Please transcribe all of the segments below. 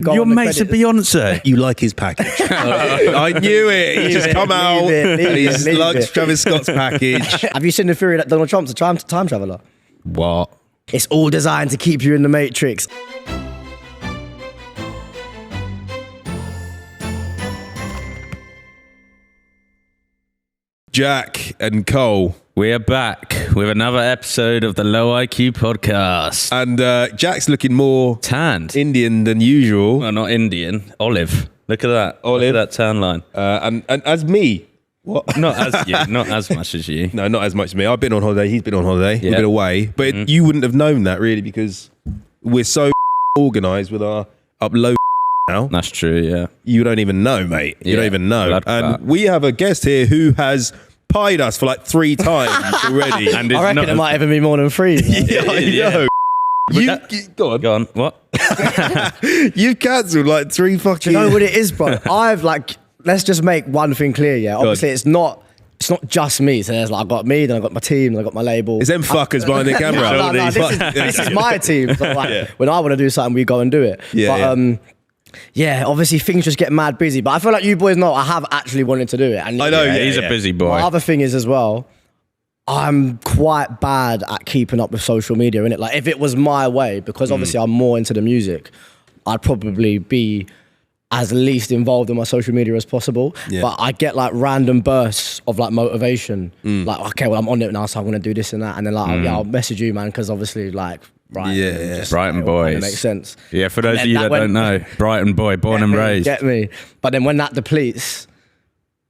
Your mate's a Beyonce. You like his package. I knew it. He just come out and he's likes Travis Scott's package. Have you seen the theory that Donald Trump's a time traveller? What? It's all designed to keep you in the Matrix. Jack and Cole. We are back with another episode of the Low IQ podcast. And Jack's looking more Tanned. Indian than usual. Well, not Indian. Olive. Look at that. Olive. Look at that tan line. And as me. What? Not as you. Not as much as you. No, not as much as me. I've been on holiday. He's been on holiday. Yeah. We've been away. But you wouldn't have known that really because we're so organised with our upload now. That's true, yeah. You don't even know, mate. You don't even know. Blood And clot. we have a guest here who has pied us for like 3 times already. And I reckon it might even be more than 3. Yeah, I know. Go on. Go on. What? You've cancelled like 3 fucking... Do you know what it is, bro? Let's just make one thing clear, yeah? Obviously, it's not just me. So there's like, I've got me, then I've got my team, then I've got my label. It's them fuckers behind the camera. No, this is my team. So like, when I want to do something, we go and do it. Yeah, obviously things just get mad busy. But I feel like you boys know I have actually wanted to do it. And I know, Yeah, he's a busy boy. my other thing is as well, I'm quite bad at keeping up with social media, innit? Like if it was my way, because obviously I'm more into the music, I'd probably be as least involved in my social media as possible. Yeah. But I get like random bursts of like motivation. Like, okay, well I'm on it now, so I'm gonna do this and that. And then like, I'll message you, man, because obviously like, right. Yeah. Brighton It boys. makes sense. Yeah, for those And of you that that don't know, Brighton boy, born and raised. Get me? But then when that depletes,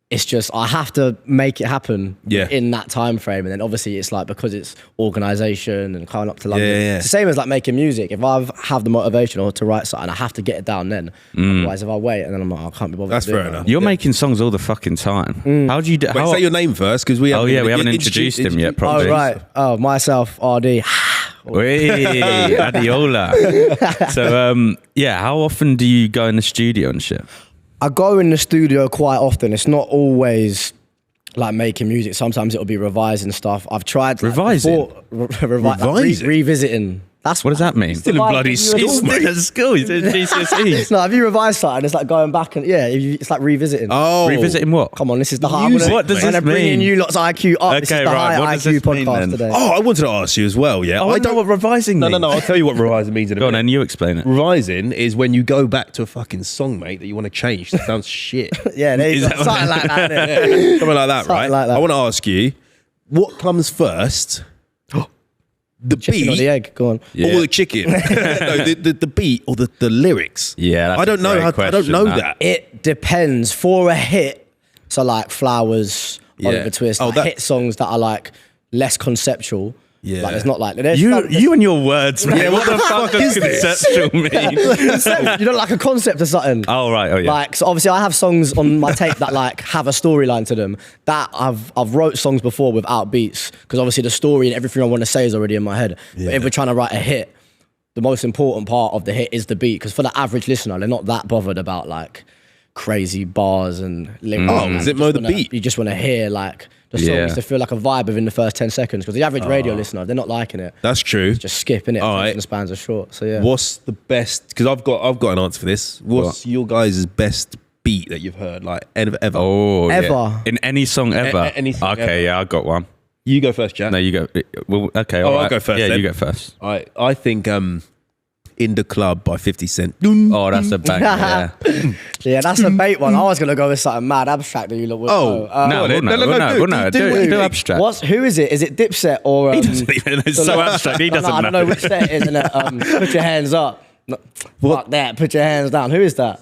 it's just I have to make it happen in that time frame. And then obviously it's like because it's organisation and coming up to London. Yeah. It's the same as like making music. If I have the motivation or to write something, I have to get it down then. Otherwise, if I wait and then I'm like, I can't be bothered. That's to do fair it. enough. You're making songs all the fucking time. How do you do? Wait, say your name first because we haven't... we haven't introduced him yet, probably. Oh right. Oh, myself, ArrDee. Hey, Adiola. So, how often do you go in the studio and shit? I go in the studio quite often. It's not always like making music. Sometimes it'll be revising stuff. I've tried like, Revising? Revising? Revisiting. That's What does that mean? Still in bloody school, mate. At school, he's at GCSEs. No, have you revised something? It's like going back and it's like revisiting. Oh. Revisiting what? Come on, this is the high. Music, What does I'm this gonna bring in mean? you lot's IQ up. This is Okay, the right, high what does IQ this mean podcast then? today. Oh, I wanted to ask you as well, yeah? I don't know what revising means. No, I'll tell you what revising means in a Go on, minute. and you explain it. Revising is when you go back to a fucking song, mate, that you want to change. That sounds shit. Yeah, there you Is go. that what Something like that. Something like that, Something right? like that. I want to ask you, what comes first? The Chicken or beat the egg? Go on. Yeah. or the chicken? No, the beat or the lyrics? Yeah, that's I don't a know. great I don't question, know that. that. It depends. For a hit, so like Flowers, Yeah. Oliver Twist, Oh, like that- hit songs that are like less conceptual. Yeah. Like it's not like You and your words, man. Yeah, what the fuck does is this? conceptual mean? you don't like a concept or something. Oh, right. Oh, yeah. Like, so obviously I have songs on my tape that like have a storyline to them. That I've wrote songs before without beats because obviously the story and everything I want to say is already in my head. But if we're trying to write a hit, the most important part of the hit is the beat because for the average listener, they're not that bothered about like crazy bars and lyrics. Oh, is it more the beat? You just want to hear like the songs Yeah. to feel like a vibe within the first 10 seconds because the average radio listener, they're not liking it. That's true. Just skipping it. All right. The spans are short. So yeah. What's the best? Because I've got an answer for this. What's your guys' best beat that you've heard, like ever? Oh, Ever. yeah. In any song ever? any song okay, ever. yeah, I got one. You go first, Jack. No, you go. Well, okay, all I'll right. go first Yeah, then. you go first. I think In the Club by 50 Cent. Oh, that's a bang. Yeah. Yeah, that's a bait one. I was gonna go with something mad abstract that you look with. Oh, No, do abstract. Who is it? Is it Dipset or? He doesn't even know. It's so abstract. He doesn't I don't know which set it is. Put your hands up. No, fuck that. Put your hands down. Who is that?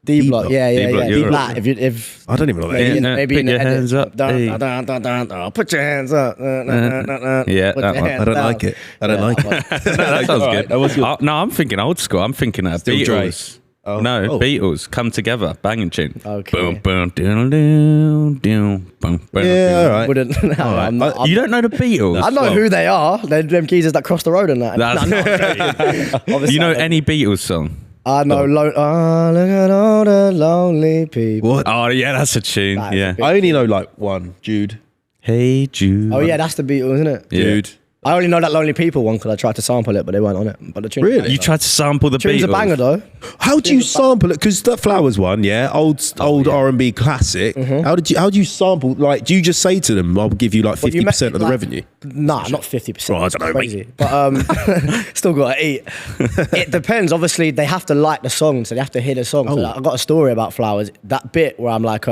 D Block. Yeah. D-Block, D you're Block. right. If I don't even know what that maybe, is. maybe Put in the your edit. hands up, hey. Put your hands up. Yeah, Put that your one. hands I don't down. like it. I don't like it. That sounds All right, good. that was your- No, I'm thinking old school. I'm thinking Still Dre. Beatles. No, Beatles. Come Together. Banging tune. Okay. Boom, boom, doom, doom, doom, boom, boom. Yeah, all right. Wouldn't. No, I'm not, You don't know the Beatles? I know who they are. They're them geezers that cross the road and that. That's- No, obviously You know I don't. any Beatles song? I know. Look at all the lonely people. What? Oh, yeah, that's a tune. That is Yeah. a bit- I only know like one, Jude. Hey Jude. Oh yeah, that's the Beatles, isn't it? Yeah. Dude. I only know that Lonely People one because I tried to sample it, but they weren't on it. But the tune's Really? You tried to sample the tune's a Beatles. banger though. How do you sample it? Because that Flowers one, old R&B classic. How do you sample? Like, do you just say to them, "I'll give you like 50% of the revenue"? Nah, not 50%. Well, I don't know, mate. Crazy. But still got to eat. It depends. Obviously, they have to like the song, so they have to hear the song. So like, I got a story about Flowers. That bit where I'm like,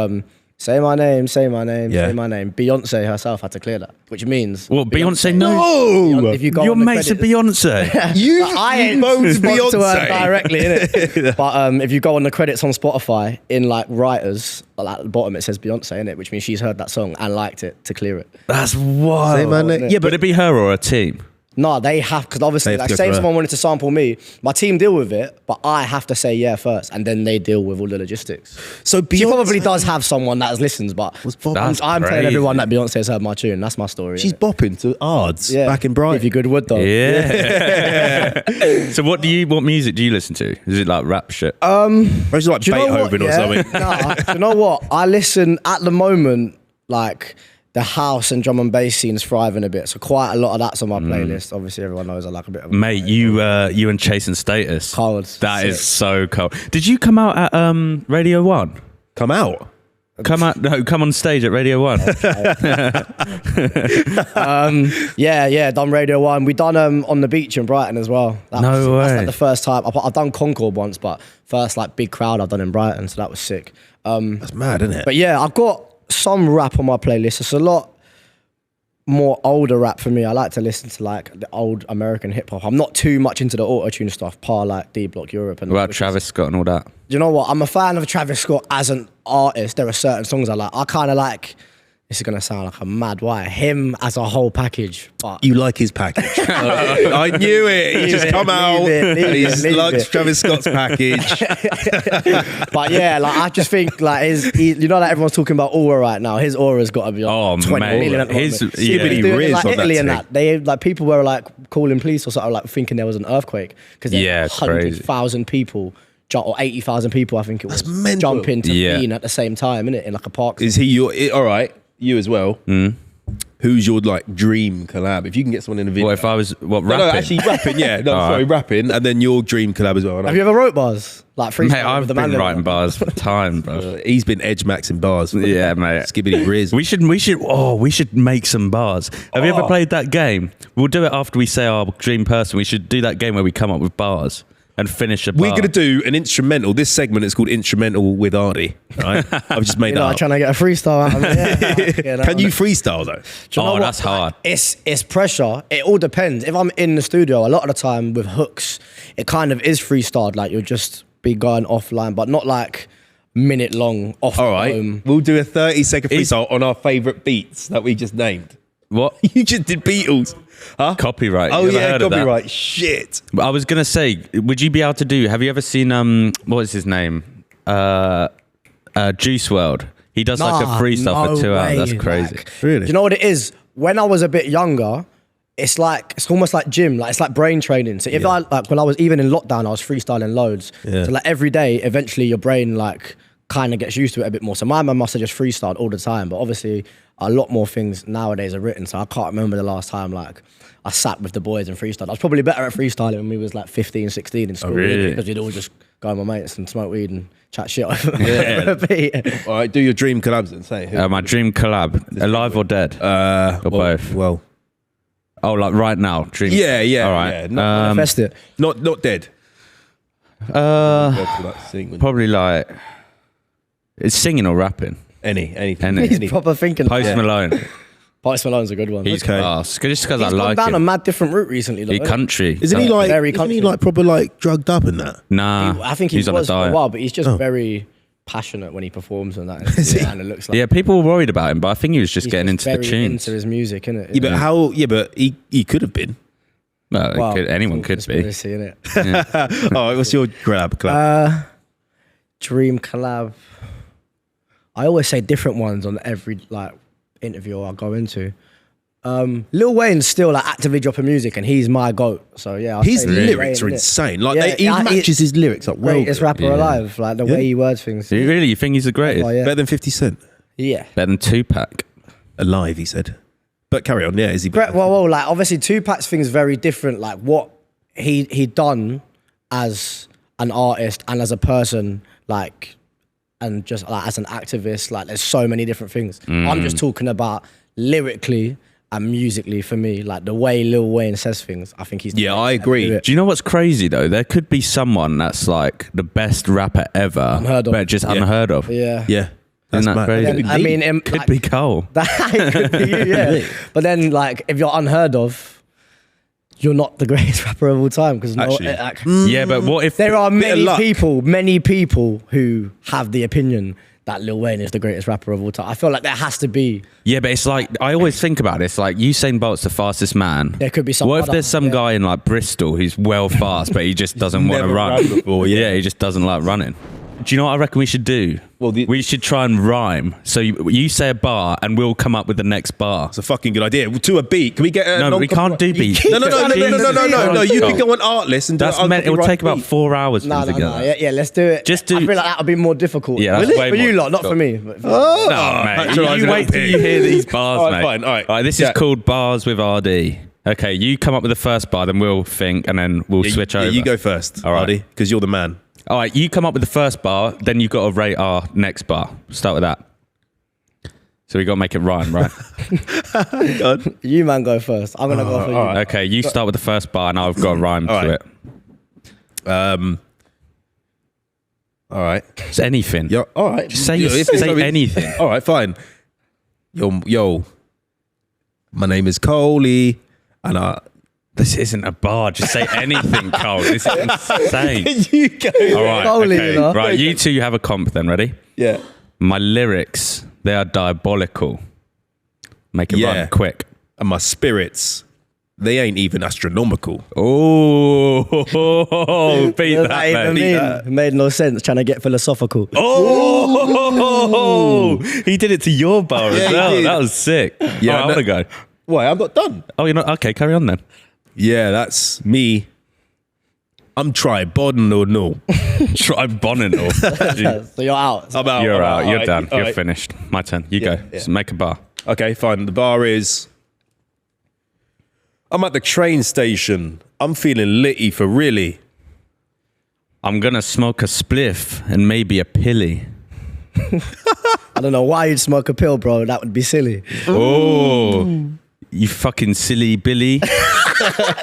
say my name, say my name, say my name. Beyonce herself had to clear that, which means Well, Beyonce knows. No, if you go Your on the mates are credits- Beyonce. you I ain't moaned spoke to her Beyonce directly, innit? But if you go on the credits on Spotify, in like writers, like at the bottom it says Beyonce in it, which means she's heard that song and liked it to clear it. That's wild. Say my name. Yeah, Would but it be her or a team? No, they have, because obviously, They have like, to go say for someone wanted to sample me, my team deal with it, but I have to say yeah first, and then they deal with all the logistics. so She Beyonce probably does have someone that listens, but That's I'm telling crazy. everyone that Beyonce has heard my tune. That's my story. She's innit? bopping to ArrDee Yeah. back in Brighton. Give you good wood though. Yeah. So what music do you listen to? Is it like rap shit? Or is it like Do you know what, Beethoven or yeah? something? Nah, do you know what? I listen at the moment, like the house and drum and bass scene's thriving a bit, so quite a lot of that's on my playlist. Obviously, everyone knows I like a bit of Mate, you and Chasing Status. Cold. That is Sick. so cold. Did you come out at Radio 1? Come out. Come on stage at Radio 1. Yeah, done Radio 1. We done on the beach in Brighton as well. That's way. like the first time. I've done Concord once, but first like big crowd I've done in Brighton, so that was sick. That's mad, isn't it? But yeah, I've got some rap on my playlist. It's a lot more older rap for me. I like to listen to like the old American hip hop. I'm not too much into the auto-tune stuff, like D Block Europe and What about Travis Scott and all that? you know what? I'm a fan of Travis Scott as an artist. There are certain songs I like. I kind of like, this is going to sound like a mad why, him as a whole package. But You like his package. I knew it. He Leave just it, come out leave it, leave and he's it, leave likes it. Travis Scott's package. but yeah, like I just think like you know, like everyone's talking about aura right now. His aura's got to be Oh, on 20 mate. million at the His- moment. yeah. He was doing it Riz like on that Italy and thing. that. They like people were like calling police or something, like thinking there was an earthquake because Yeah, crazy. 100,000 people. Or 80,000 people, I think it was, That's mental. jumping to Yeah. Bean at the same time, innit? In like a park. Is he your... all right, you as well. Who's your like dream collab? If you can get someone in a video. What if I was rapping? No, actually rapping, yeah. No, All sorry, right. rapping. And then your dream collab as well. Have you ever wrote bars? Like freestyle Mate, I've with the been man writing bars for time, bro. He's been edge maxing bars. Yeah, mate. Skibbity Riz. We should make some bars. Have you ever played that game? We'll do it after we say our dream person. We should do that game where we come up with bars and finish a bar. We're going to do an instrumental. This segment is called Instrumental with Ardee. Right? I've just made You that know, up. trying to get a freestyle out of it. Yeah, Can you freestyle though? Do you know Oh, what? that's hard. It's pressure. It all depends. If I'm in the studio, a lot of the time with hooks, it kind of is freestyled. Like you'll just be going offline, but not like minute long off. All right. We'll do a 30-second freestyle on our favourite beats that we just named. What? You just did Beatles. Huh? Copyright. Oh, You ever yeah, heard of that? copyright. Shit. I was gonna say, would you be able to do? Have you ever seen what is his name? Juice WRLD. He does like a freestyle for 2 hours. That's crazy. Really? Do you know what it is? When I was a bit younger, it's almost like gym. Like it's like brain training. So if I like when I was even in lockdown, I was freestyling loads. Yeah. So like every day, eventually your brain like kind of gets used to it a bit more. So my man must have just freestyled all the time. But obviously, a lot more things nowadays are written. So I can't remember the last time like I sat with the boys and freestyled. I was probably better at freestyling when we was like 15, 16 in school. really? Because we'd all just go with my mates and smoke weed and chat shit over Yeah. a beat. All right, do your dream collabs and say who. My dream collab, alive or dead? Or both? Well, Oh, like right now, dream. yeah. All right. Yeah, Manifest it. not dead. Probably like it's singing or rapping. Anything. He's proper thinking. Post Malone. Post Malone's a good one. He's Okay. class. Just because I He's gone like down a him. mad different route recently. Though, He country. Isn't he like? Very Isn't country. he like proper like drugged up in that? Nah. I think he he's on a was for a diet. while, but he's just very passionate when he performs and that. Is he? And it looks like Yeah, people were worried about him, but I think he was just he's getting just into the very tunes. into his music, innit? Yeah, but how? Yeah, but he could have been. Well, Well, anyone it's could be. conspiracy, innit? All right, what's your collab? Dream collab. I always say different ones on every like interview I go into. Lil Wayne's still like actively dropping music, and he's my goat. So yeah, I'll His say Lil lyrics Wayne, are innit? insane. Like Yeah, he matches his lyrics up well. Greatest rapper Yeah. alive. Like the way he words things. Do you really? You think he's the greatest? Oh, yeah. Better than 50 Cent. Yeah. Better than Tupac? Alive, he said. But carry on, yeah. Is he? Well, like obviously Tupac's thing is very different. Like what he done as an artist and as a person, like, and just like as an activist. Like there's so many different things. I'm just talking about lyrically and musically for me, like the way Lil Wayne says things. I think he's I agree. Do you know what's crazy though? There could be someone that's like the best rapper ever, Unheard of. but just unheard of. Yeah. Yeah. Isn't that mad. crazy? I mean, Could like, be Cole. That could be you, yeah. But then, like, if you're unheard of, you're not the greatest rapper of all time because Yeah, but what if there are Bit of luck. many people who have the opinion that Lil Wayne is the greatest rapper of all time. I feel like there has to be. Yeah, but it's like I always think about it. It's like Usain Bolt's the fastest man. There could be some. What if other- there's some guy in like Bristol who's well fast, but he just doesn't want to Never run? ran before, yeah. He just doesn't like running. Do you know what I reckon we should do? Well, we should try and rhyme. So you say a bar, and we'll come up with the next bar. It's a fucking good idea. To a beat. Can we get a No, we can't do beats. No. You can go on Artlist and do That's it. meant. It will take about 4 hours. No, to no, together. no. Yeah, let's do it. Just do- I feel like that would be more difficult. Yeah, that's way for you more lot, not for me. But for No, mate. Patronising You wait till little you pig. hear these bars, All right, mate. fine, all right. This Yeah. is called Bars with ArrDee. Okay, you come up with the first bar, then we'll think, and then we'll switch over. You go first, All right. Ardee, because you're the man. All right, you come up with the first bar, then you've got to rate our next bar. Start with that. So we got to make it rhyme, right? you man go first. I'm gonna go for you. all right. Okay, you start with the first bar, and I've got a rhyme All to right. it. All right. It's anything. Yo, all right. Just say, If it's say gonna be- anything. All right, fine. Yo. My name is Coley, and This isn't a bar. Just say anything, Cole. This is insane. you go. All right, Coley, okay. you know? Right, you two have a comp then. Ready? Yeah. My lyrics, they are diabolical. Make it rhyme quick. And my spirits, they ain't even astronomical. Oh, beat What does that, even man. mean? Made no sense. Trying to get philosophical. Oh, he did it to your bar Yeah, as he well. did. That was sick. Yeah, I want to go. Why? I'm not done. Oh, you're not? Okay, carry on then. Yeah, that's me. I'm tribodinal. No. Try Bonninal. So you're out. I'm out. You're I'm out. You're All done. right, all You're right. finished. My turn. You go. yeah. So make a bar. Okay, fine. The bar is. I'm at the train station. I'm feeling litty for really. I'm gonna smoke a spliff and maybe a pilly. I don't know why you'd smoke a pill, bro. That would be silly. Oh, you fucking silly Billy.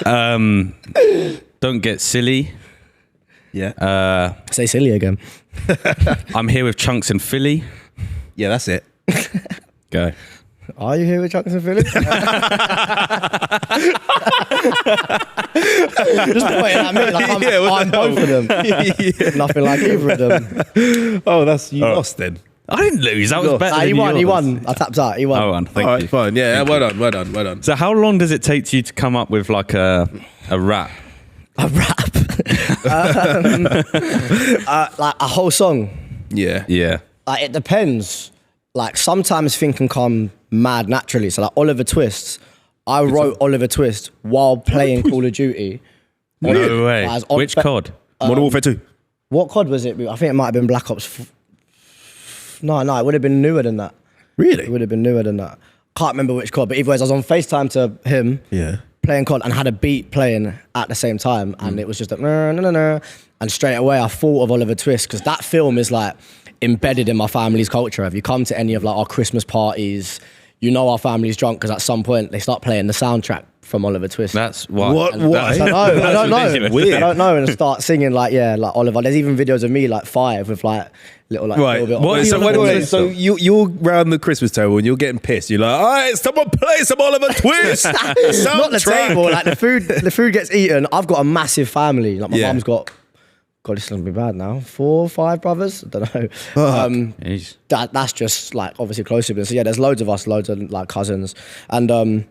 Don't get silly. Yeah. Say silly again. I'm here with Chunks and Philly. Yeah, that's it. Go. Are you here with Chunks and Philly? Just pointing at me like I'm both of them. Nothing like either of them. Oh, that's you lost then. I didn't lose. That was better than He won. yours. He won. I tapped out. He won. I won. Thank All you. right, fine. Yeah, well done. So how long does it take you to come up with like a rap? A rap. Like a whole song. Yeah. Yeah. Like it depends. Like sometimes things can come mad naturally. So like Oliver Twist, I wrote Oliver Twist while playing Call of Duty. No way. As on- Which COD? Modern Warfare 2. What COD was it? I think it might have been Black Ops. No, it would have been newer than that. Really? It would have been newer than that. Can't remember which COD, but either way, I was on FaceTime to him. Yeah. Playing COD and had a beat playing at the same time, and it was just like no, and straight away I thought of Oliver Twist because that film is like embedded in my family's culture. If you come to any of like our Christmas parties, you know our family's drunk because at some point they start playing the soundtrack from Oliver Twist. That's why. What? Why? I don't know. ridiculous. I don't know, and start singing like Oliver. There's even videos of me like 5 with like little like Right. little bit What of are So, you wait, on wait, the so list? you're round the Christmas table and you're getting pissed. You're like, all right, someone play some Oliver Twist. not the Soundtrack. table. Like the food gets eaten. I've got a massive family. Like my Yeah. mum's got. God, this is gonna be bad now. 4 or 5 brothers. I don't know. Jeez. That's just like obviously close siblings. So yeah, there's loads of us, loads of like cousins, and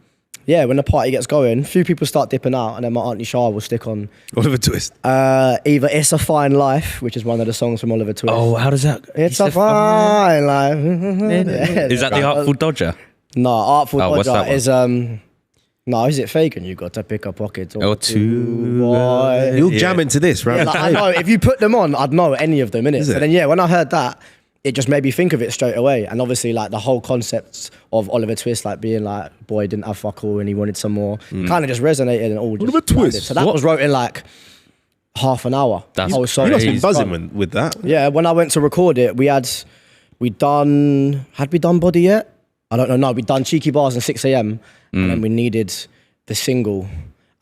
yeah, when the party gets going, a few people start dipping out, and then my auntie Shah will stick on Oliver Twist. either "It's a Fine Life," which is one of the songs from Oliver Twist. Oh, how does that? It's a fine life. Is that the Artful Dodger? No, Artful Oh, what's Dodger that one? is no, is it Fagin? You got to pick a pocket Or two, boy. You'll jam into this, right? Yeah, like, I know if you put them on, I'd know any of them, innit? So it? then, yeah, when I heard that, it just made me think of it straight away. And obviously, like the whole concept of Oliver Twist, like being like, boy didn't have fuck all and he wanted some more, kind of just resonated and all. Oliver Twist. So that was wrote in like half an hour. That's whole song. You must have He's been buzzing with that. Yeah, when I went to record it, had we done Body yet? I don't know. No, we'd done Cheeky Bars and 6 a.m. and then we needed the single.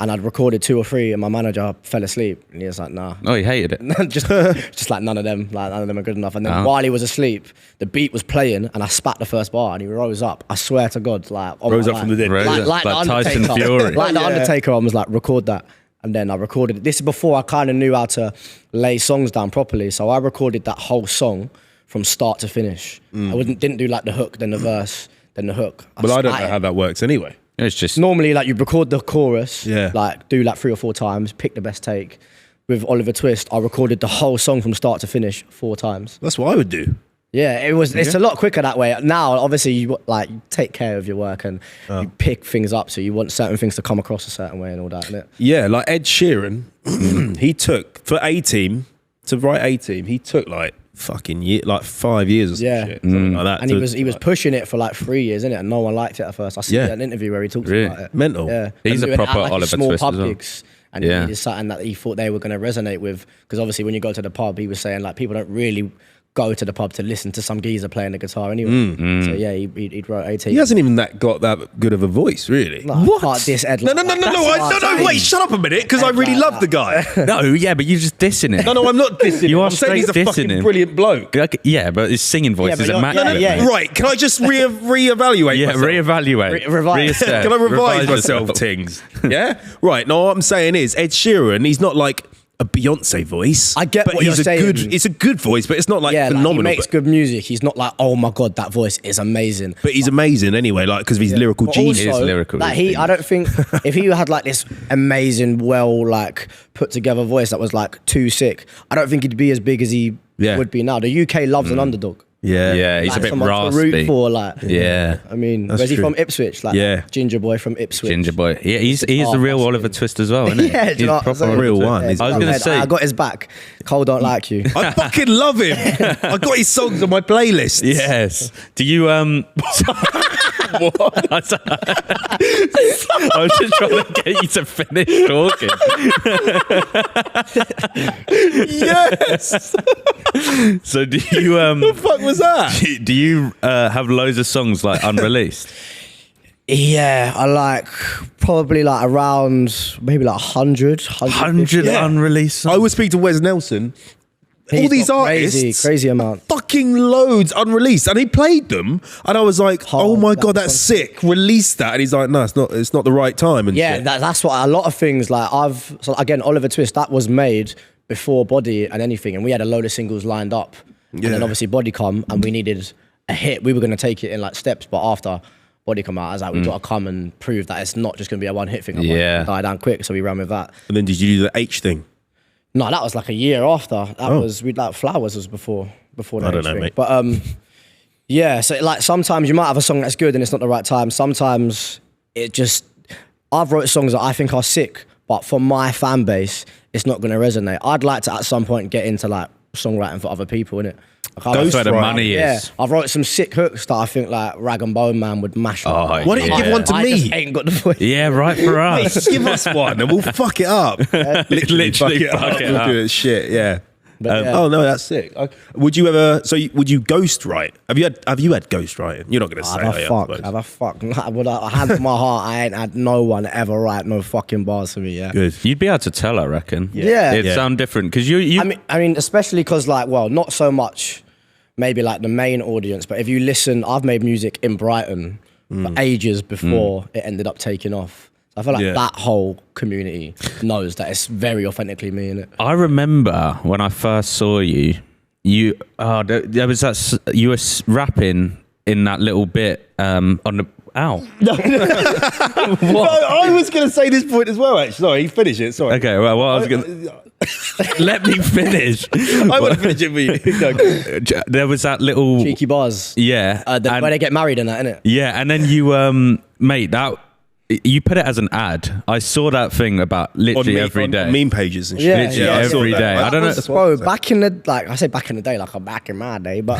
And I'd recorded 2 or 3 and my manager fell asleep. And he was like, nah. Oh, he hated it. just like none of them are good enough. And then while he was asleep, the beat was playing and I spat the first bar and he rose up. I swear to God, like Rose up from the dead. Like the Tyson Undertaker. Fury. Like the Undertaker, I was like, record that. And then I recorded it. This is before I kind of knew how to lay songs down properly. So I recorded that whole song from start to finish. I didn't do like the hook, then the verse, then the hook. Well, I don't know how that works anyway. It's just Normally, like you record the chorus, Yeah. like do like 3 or 4 times, pick the best take. With Oliver Twist, I recorded the whole song from start to finish 4 times. That's what I would do. Yeah, it's a lot quicker that way. Now, obviously, you take care of your work and you pick things up, so you want certain things to come across a certain way and all that, innit? Yeah, like Ed Sheeran, he took for A-Team to write A-Team. He took like fucking 5 years or some shit, something like that. And he was pushing it for like 3 years, innit? And no one liked it at first. I see an interview where he talks Really? about it. Mental. Yeah, He's And a doing it proper at, like, Oliver small Twist pub as well. gigs. And he needed something that he thought they were going to resonate with. Because obviously when you go to the pub, he was saying like people don't really go to the pub to listen to some geezer playing the guitar anyway. So yeah, he wrote 18. He hasn't even got that good of a voice, really. No, I can't diss Ed. No, wait, shut up a minute, because I really love the guy. no, yeah, but you're just dissing him. No, I'm not dissing You him. are I'm saying he's a straight fucking dissing him. brilliant bloke. Like, yeah, but his singing voice but is you're- immaculate. yeah. mate. Right, can I just reevaluate Yeah, myself? reevaluate. Revise. Reassess. Can I revise myself, yourself. things? Yeah? Right, no, what I'm saying is, Ed Sheeran, he's not like a Beyonce voice. I get but what he's you're saying. It's a good voice, but it's not like Yeah, phenomenal. like he makes but, good music. He's not like, oh my God, that voice is amazing. but he's amazing anyway, like, because of his lyrical But genius. He is lyrical, Like he's I don't think if he had like this amazing, well, like put together voice that was like too sick, I don't think he'd be as big as he would be now. The UK loves an underdog. Yeah. Yeah, he's Like a bit someone to raspy. root for, like. Yeah. I mean, That's where's he true. from? Ipswich, like Yeah. ginger boy from Ipswich. Ginger boy. Yeah, he's the Oh, real that's Oliver good. Twist as well, isn't he? Yeah, do He's you know what I'm proper saying? real one. Yeah, He's- I was gonna Ed, say- I got his back. Cole don't like you. I fucking love him. I got his songs on my playlist. Yes. Do you what? I was just trying to get you to finish talking. Yes. So do you What the fuck was that? do you have loads of songs like unreleased? Yeah, I like probably like around maybe like 100. 100 Yeah. unreleased songs. I would speak to Wes Nelson. All He's these got artists, crazy amount. fucking loads unreleased, and he played them, and I was like, "Oh my that god, that's sick! Release that!" And he's like, "No, it's not the right time." And Yeah, shit. that's what a lot of things like so again, Oliver Twist, that was made before Body and anything, and we had a load of singles lined up, and then obviously Body come, and we needed a hit. We were gonna take it in like steps, but after Body come out, I was like, we gotta come and prove that it's not just gonna be a one hit thing. Yeah. Die down quick, so we ran with that. And then did you do the H thing? No, that was like a year after. That was we like Flowers was before the I don't know, thing. mate. But yeah, so like sometimes you might have a song that's good and it's not the right time. Sometimes it just I've wrote songs that I think are sick, but for my fan base, it's not gonna resonate. I'd like to at some point get into like songwriting for other people, innit? That's where the money Yeah, is. I've wrote some sick hooks that I think like Rag and Bone Man would mash up. Oh, Why don't you yeah. give one to I me? just ain't got the voice. Yeah, right for us. Just give us one, and we'll fuck it up. Literally fuck it We'll up. do it shit. Yeah. But, yeah. Oh no, that's sick. Would you ever? Would you ghost write? Have you had ghost writing? You're not going to say. Have are you, a I fuck. suppose? Have a fuck. I hand on my heart, I ain't had no one ever write no fucking bars for me, yeah. Good. You'd be able to tell, I reckon. Yeah. It'd sound different because you. I mean, especially because like, well, not so much maybe like the main audience, but if you listen, I've made music in Brighton for ages before it ended up taking off. So I feel like that whole community knows that it's very authentically me, innit? I remember when I first saw you. There was that you were rapping in that little bit on the. Ow. No, I was going to say this point as well. Actually, sorry, you finish it. Sorry. Okay, well, what I was going let me finish. I want to finish it for you. There was that little Cheeky bars. yeah, and- Where they get married and that, innit? yeah, and then you mate that You put it as an ad. I saw that thing about literally every day. On meme pages and shit. Yeah, Literally yeah, every day. I don't know. Bro, back in the, like, I say back in the day, like I'm back in my day, but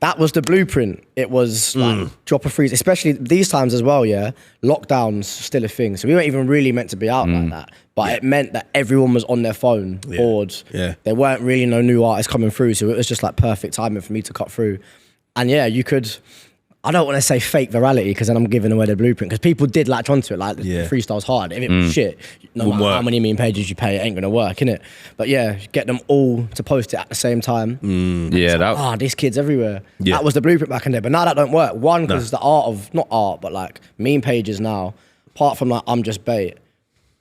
that was the blueprint. It was like drop a freeze, especially these times as well, yeah. Lockdown's still a thing. So we weren't even really meant to be out like that. But it meant that everyone was on their phone, bored. Yeah. There weren't really no new artists coming through. So it was just like perfect timing for me to cut through. And yeah, you could, I don't want to say fake virality because then I'm giving away the blueprint, because people did latch onto it, like the freestyle's hard. If it was shit, no matter how many meme pages you pay, it ain't gonna work, innit? But yeah, get them all to post it at the same time. Yeah, Like, these kids everywhere. That was the blueprint back in there. But now that don't work. One, because the art of, not art, but like meme pages now, apart from like I'm Just Bait,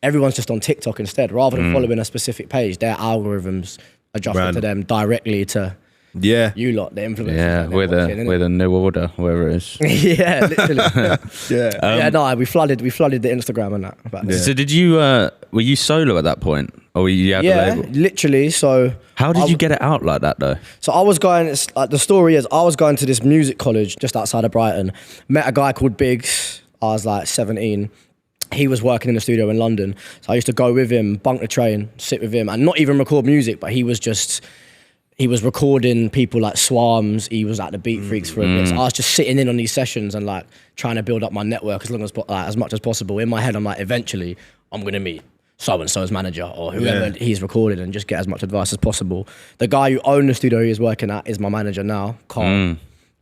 everyone's just on TikTok instead. Rather than following a specific page, their algorithms adjust to them directly to you lot, the influencers. Yeah, with a new order, wherever it is. Yeah, literally. We flooded the Instagram and that. So did you, were you solo at that point? Or were you out the label? Literally. So how did you get it out like that though? So I was going, the story is, I was going to this music college just outside of Brighton, met a guy called Biggs. I was like 17. He was working in the studio in London. So I used to go with him, bunk the train, sit with him, and not even record music, but he was recording people like Swarms. He was at the Beat Freaks for a bit. So I was just sitting in on these sessions and like trying to build up my network as much as possible. In my head, I'm like, eventually I'm going to meet so-and-so's manager or whoever he's recorded and just get as much advice as possible. The guy who owned the studio he was working at is my manager now, Carl.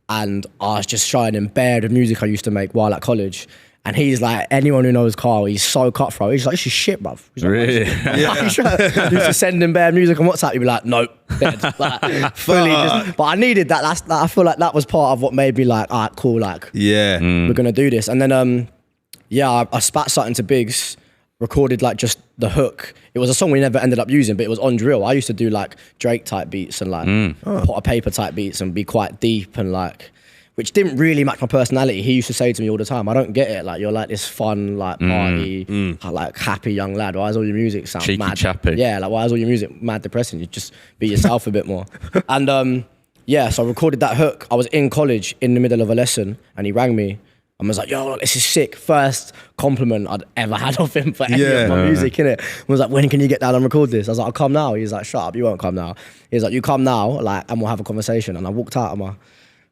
And I was just showing him bare the music I used to make while at college. And he's like, anyone who knows Carl, he's so cutthroat. He's like, this is shit, bruv. He's like, really? He used to send him bare music on WhatsApp. He'd be like, nope, dead. Like, fully just, but I needed that. I feel like that was part of what made me like, all right, cool, like, we're going to do this. And then, I spat something to Biggs, recorded like just the hook. It was a song we never ended up using, but it was on drill. I used to do like Drake type beats and like Pot of Paper type beats and be quite deep and like, which didn't really match my personality. He used to say to me all the time, I don't get it. Like, you're like this fun, like party, like happy young lad. Why does all your music sound cheeky mad? Chappy. Yeah, like why is all your music mad depressing? You just be yourself a bit more. And so I recorded that hook. I was in college in the middle of a lesson and he rang me and was like, yo, this is sick. First compliment I'd ever had of him for any of my music, innit? I was like, when can you get down and record this? I was like, I'll come now. He's like, shut up, you won't come now. He's like, you come now, like, and we'll have a conversation. And I walked out of my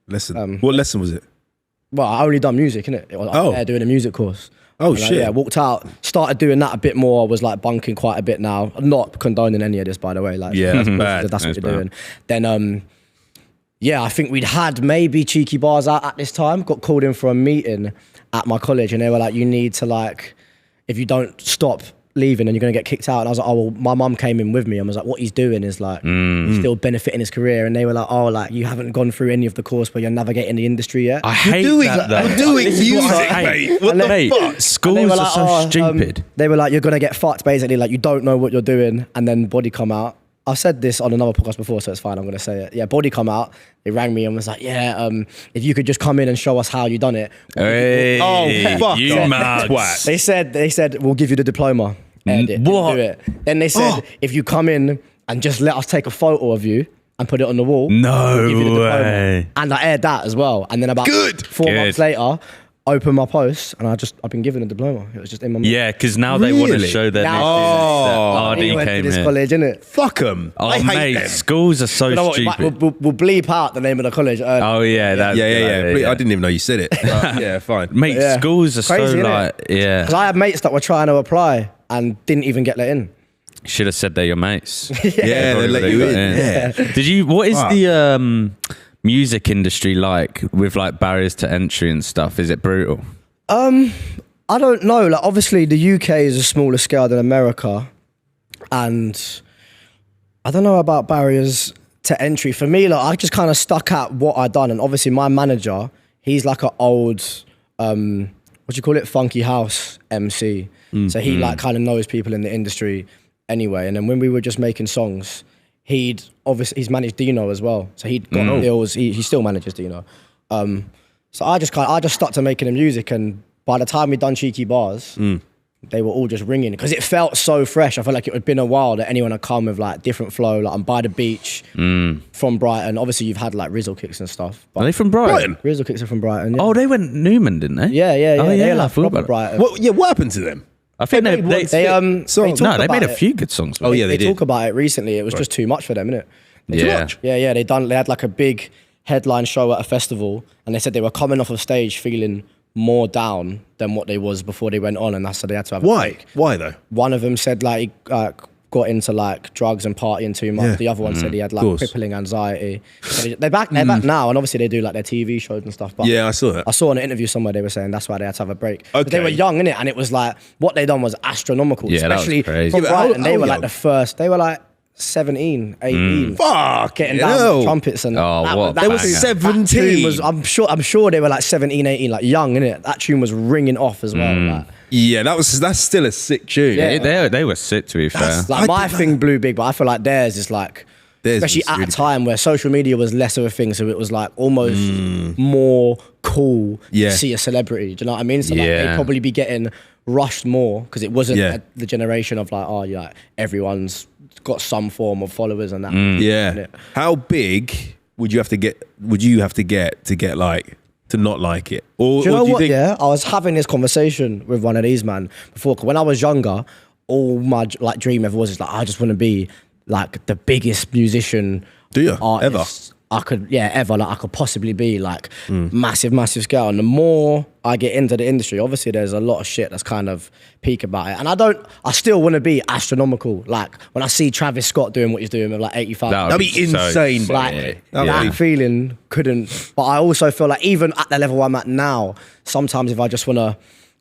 lesson. What lesson was it? Well, I only done music, innit? I was there doing a music course. Oh, and shit. Walked out, started doing that a bit more. I was like bunking quite a bit now. I'm not condoning any of this, by the way. Like, that's bad. That's what you're doing. Then, I think we'd had maybe cheeky bars out at this time. Got called in for a meeting at my college and they were like, you need to like, if you don't stop leaving and you're going to get kicked out. And I was like, oh, well, my mum came in with me and was like, what he's doing is like, he's still benefiting his career. And they were like, oh, like you haven't gone through any of the course where you're navigating the industry yet. I hate that. You're doing music, mate. What the fuck? Schools are so stupid. They were like, you're going to get fucked, basically. Like, you don't know what you're doing. And then Body come out. I've said this on another podcast before, so it's fine. I'm going to say it. Yeah, Body come out. They rang me and was like, if you could just come in and show us how you done it. Hey, fuck. You mad twat. They said, we'll give you the diploma. What? Do it. Then they said, if you come in and just let us take a photo of you and put it on the wall. No we'll give you the diploma. way. And I aired that as well. And then about 4 months later, opened my post and I've been given a diploma. It was just in my mind. Yeah, because now they want to show their Ardee came to this here. college, innit? Fuck them. I hate mate, them. schools are so You know what, stupid. we'll bleep out the name of the college. Oh yeah, that's Yeah. I didn't even know you said it. But, yeah, fine. Mate, schools are Crazy, so innit? like, Because I had mates that were trying to apply and didn't even get let in. should have said they're your mates. Yeah, they let you in. Yeah. Did you? What is the music industry like with like barriers to entry and stuff? Is it brutal? I don't know. Like, obviously, the UK is a smaller scale than America, and I don't know about barriers to entry. For me, like, I just kind of stuck at what I'd done, and obviously, my manager, he's like an old, what do you call it, funky house MC. So he like kind of knows people in the industry anyway. And then when we were just making songs, he's managed Dino as well. So he'd got deals. He still manages Dino. So I just stuck to making the music, and by the time we'd done Cheeky Bars, they were all just ringing because it felt so fresh. I felt like it had been a while that anyone had come with like different flow. Like I'm by the beach from Brighton. Obviously, you've had like Rizzle kicks and stuff. Are they from Brighton? Rizzle kicks are from Brighton. Yeah. Oh, they went Newman, didn't they? Yeah. Oh, yeah, They're I like forgot proper about Brighton. What happened to them? I think they songs. they made a few good songs. Oh, yeah, they did. talk about it recently. It was just too much for them, innit? Yeah. Yeah. They had like a big headline show at a festival, and they said they were coming off of stage feeling more down than what they was before they went on, and that's so they had to have a break. Why though? One of them said like he got into like drugs and partying too much. Yeah. The other one said he had like crippling anxiety. So they're back now, and obviously they do like their TV shows and stuff. But Yeah, I saw that. I saw in an interview somewhere they were saying that's why they had to have a break. But Okay. they were young, innit? And it was like what they done was astronomical. Yeah, that was especially crazy. from Yeah, but how- Brighton. They how were like young? the first. They were like 17, 18. Fuck, Getting down with trumpets and Oh, what a that They were banger. tune 17. was, I'm sure they were like 17, 18, like young, innit? That tune was ringing off as well. Like, Yeah, that's still a sick tune. Yeah. They were sick, to be fair. like my thing blew big, but I feel like theirs is like, Theirs especially was at really a time where social media was less of a thing, so it was like almost more cool Yeah. to see a celebrity. Do you know what I mean? So like Yeah. they'd probably be getting rushed more because it wasn't Yeah. the generation of like, oh yeah, everyone's got some form of followers and that. Yeah. Innit? How big would you have to get? To get like to not like it? Or Do you or know do you what? think? Yeah, I was having this conversation with one of these man before. 'Cause when I was younger, all my like dream ever was is like I just want to be like the biggest musician. Do you? Artist I could ever like I could possibly be like massive scale. And the more I get into the industry, obviously there's a lot of shit that's kind of peak about it. And I still want to be astronomical. Like when I see Travis Scott doing what he's doing with like 85. That'd be insane, sick. bro. Like Yeah. that feeling couldn't. But I also feel like even at the level I'm at now, sometimes if I just want to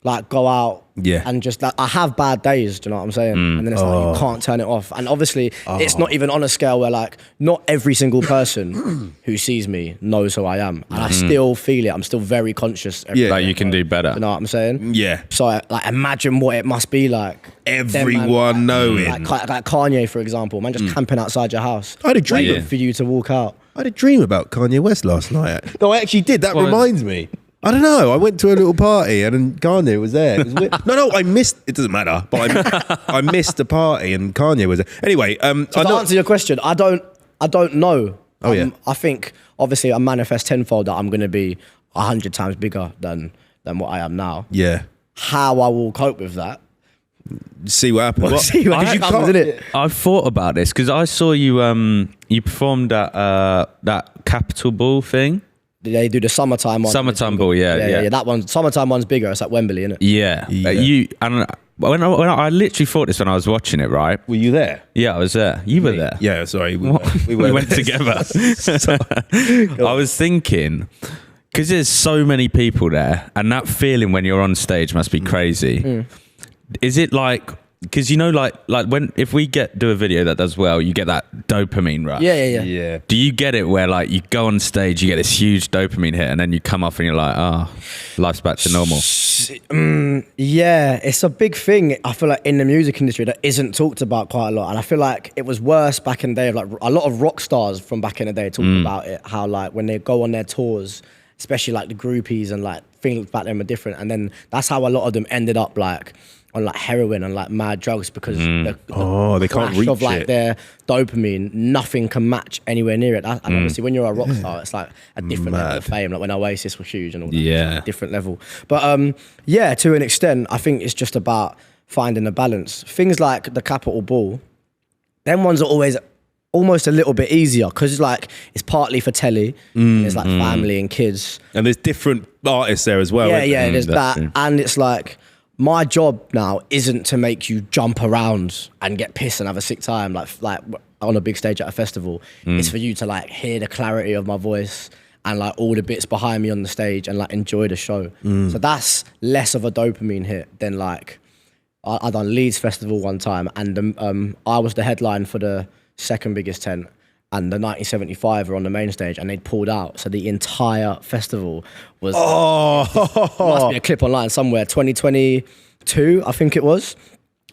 like go out and just like I have bad days, do you know what I'm saying? And then it's like you can't turn it off. And obviously it's not even on a scale where like not every single person who sees me knows who I am. And I still feel it. I'm still very conscious. Yeah. Like you can do better. You know what I'm saying? Yeah. So like imagine what it must be like. Everyone knowing. Like Kanye, for example, man, just camping outside your house. I had a dream. waiting for you to walk out. I had a dream about Kanye West last night. No, I actually did. That reminds me. I don't know. I went to a little party and then Kanye was there. It was weird. No, I missed. It doesn't matter. But I missed the party and Kanye was there. Anyway, So to answer your question, I don't know. Oh, yeah. I think obviously I manifest tenfold that I'm going to be 100 times bigger than what I am now. Yeah. How I will cope with that. See what happens. We'll see what Because you happens, can't- innit? I've thought about this because I saw you you performed at that Capital Ball thing. They do the summertime one. Summertime Ball, yeah. That one, summertime one's bigger. It's at Wembley, innit? Yeah. You and when I literally thought this when I was watching it, right? Were you there? Yeah, I was there. You were there. Yeah, sorry. We We went together. I was thinking, because there's so many people there, and that feeling when you're on stage must be crazy. Is it like, because you know, like when if we do a video that does well, you get that dopamine rush. Yeah. Do you get it where like you go on stage, you get this huge dopamine hit, and then you come off and you're like, life's back to normal? Yeah, it's a big thing. I feel like in the music industry that isn't talked about quite a lot, and I feel like it was worse back in the day. Of like a lot of rock stars from back in the day talked about it. How like when they go on their tours, especially like the groupies and like things about them are different, and then that's how a lot of them ended up like on like heroin and like mad drugs because the they can't crash reach of like it. their dopamine, nothing can match anywhere near it. And obviously when you're a rock star, it's like a different level of fame. Like when Oasis was huge and all that, Yeah. it's like a different level. But yeah, to an extent, I think it's just about finding a balance. Things like the Capital Ball, them ones are always almost a little bit easier because like it's partly for telly, there's like family and kids. And there's different artists there as well. Yeah, there's that's that. true. And it's like, my job now isn't to make you jump around and get pissed and have a sick time like on a big stage at a festival. It's for you to like hear the clarity of my voice and like all the bits behind me on the stage and like enjoy the show. So that's less of a dopamine hit than like I done Leeds Festival one time and I was the headline for the second biggest tent. And the 1975 were on the main stage and they'd pulled out. So the entire festival was... must be a clip online somewhere. 2022, I think it was.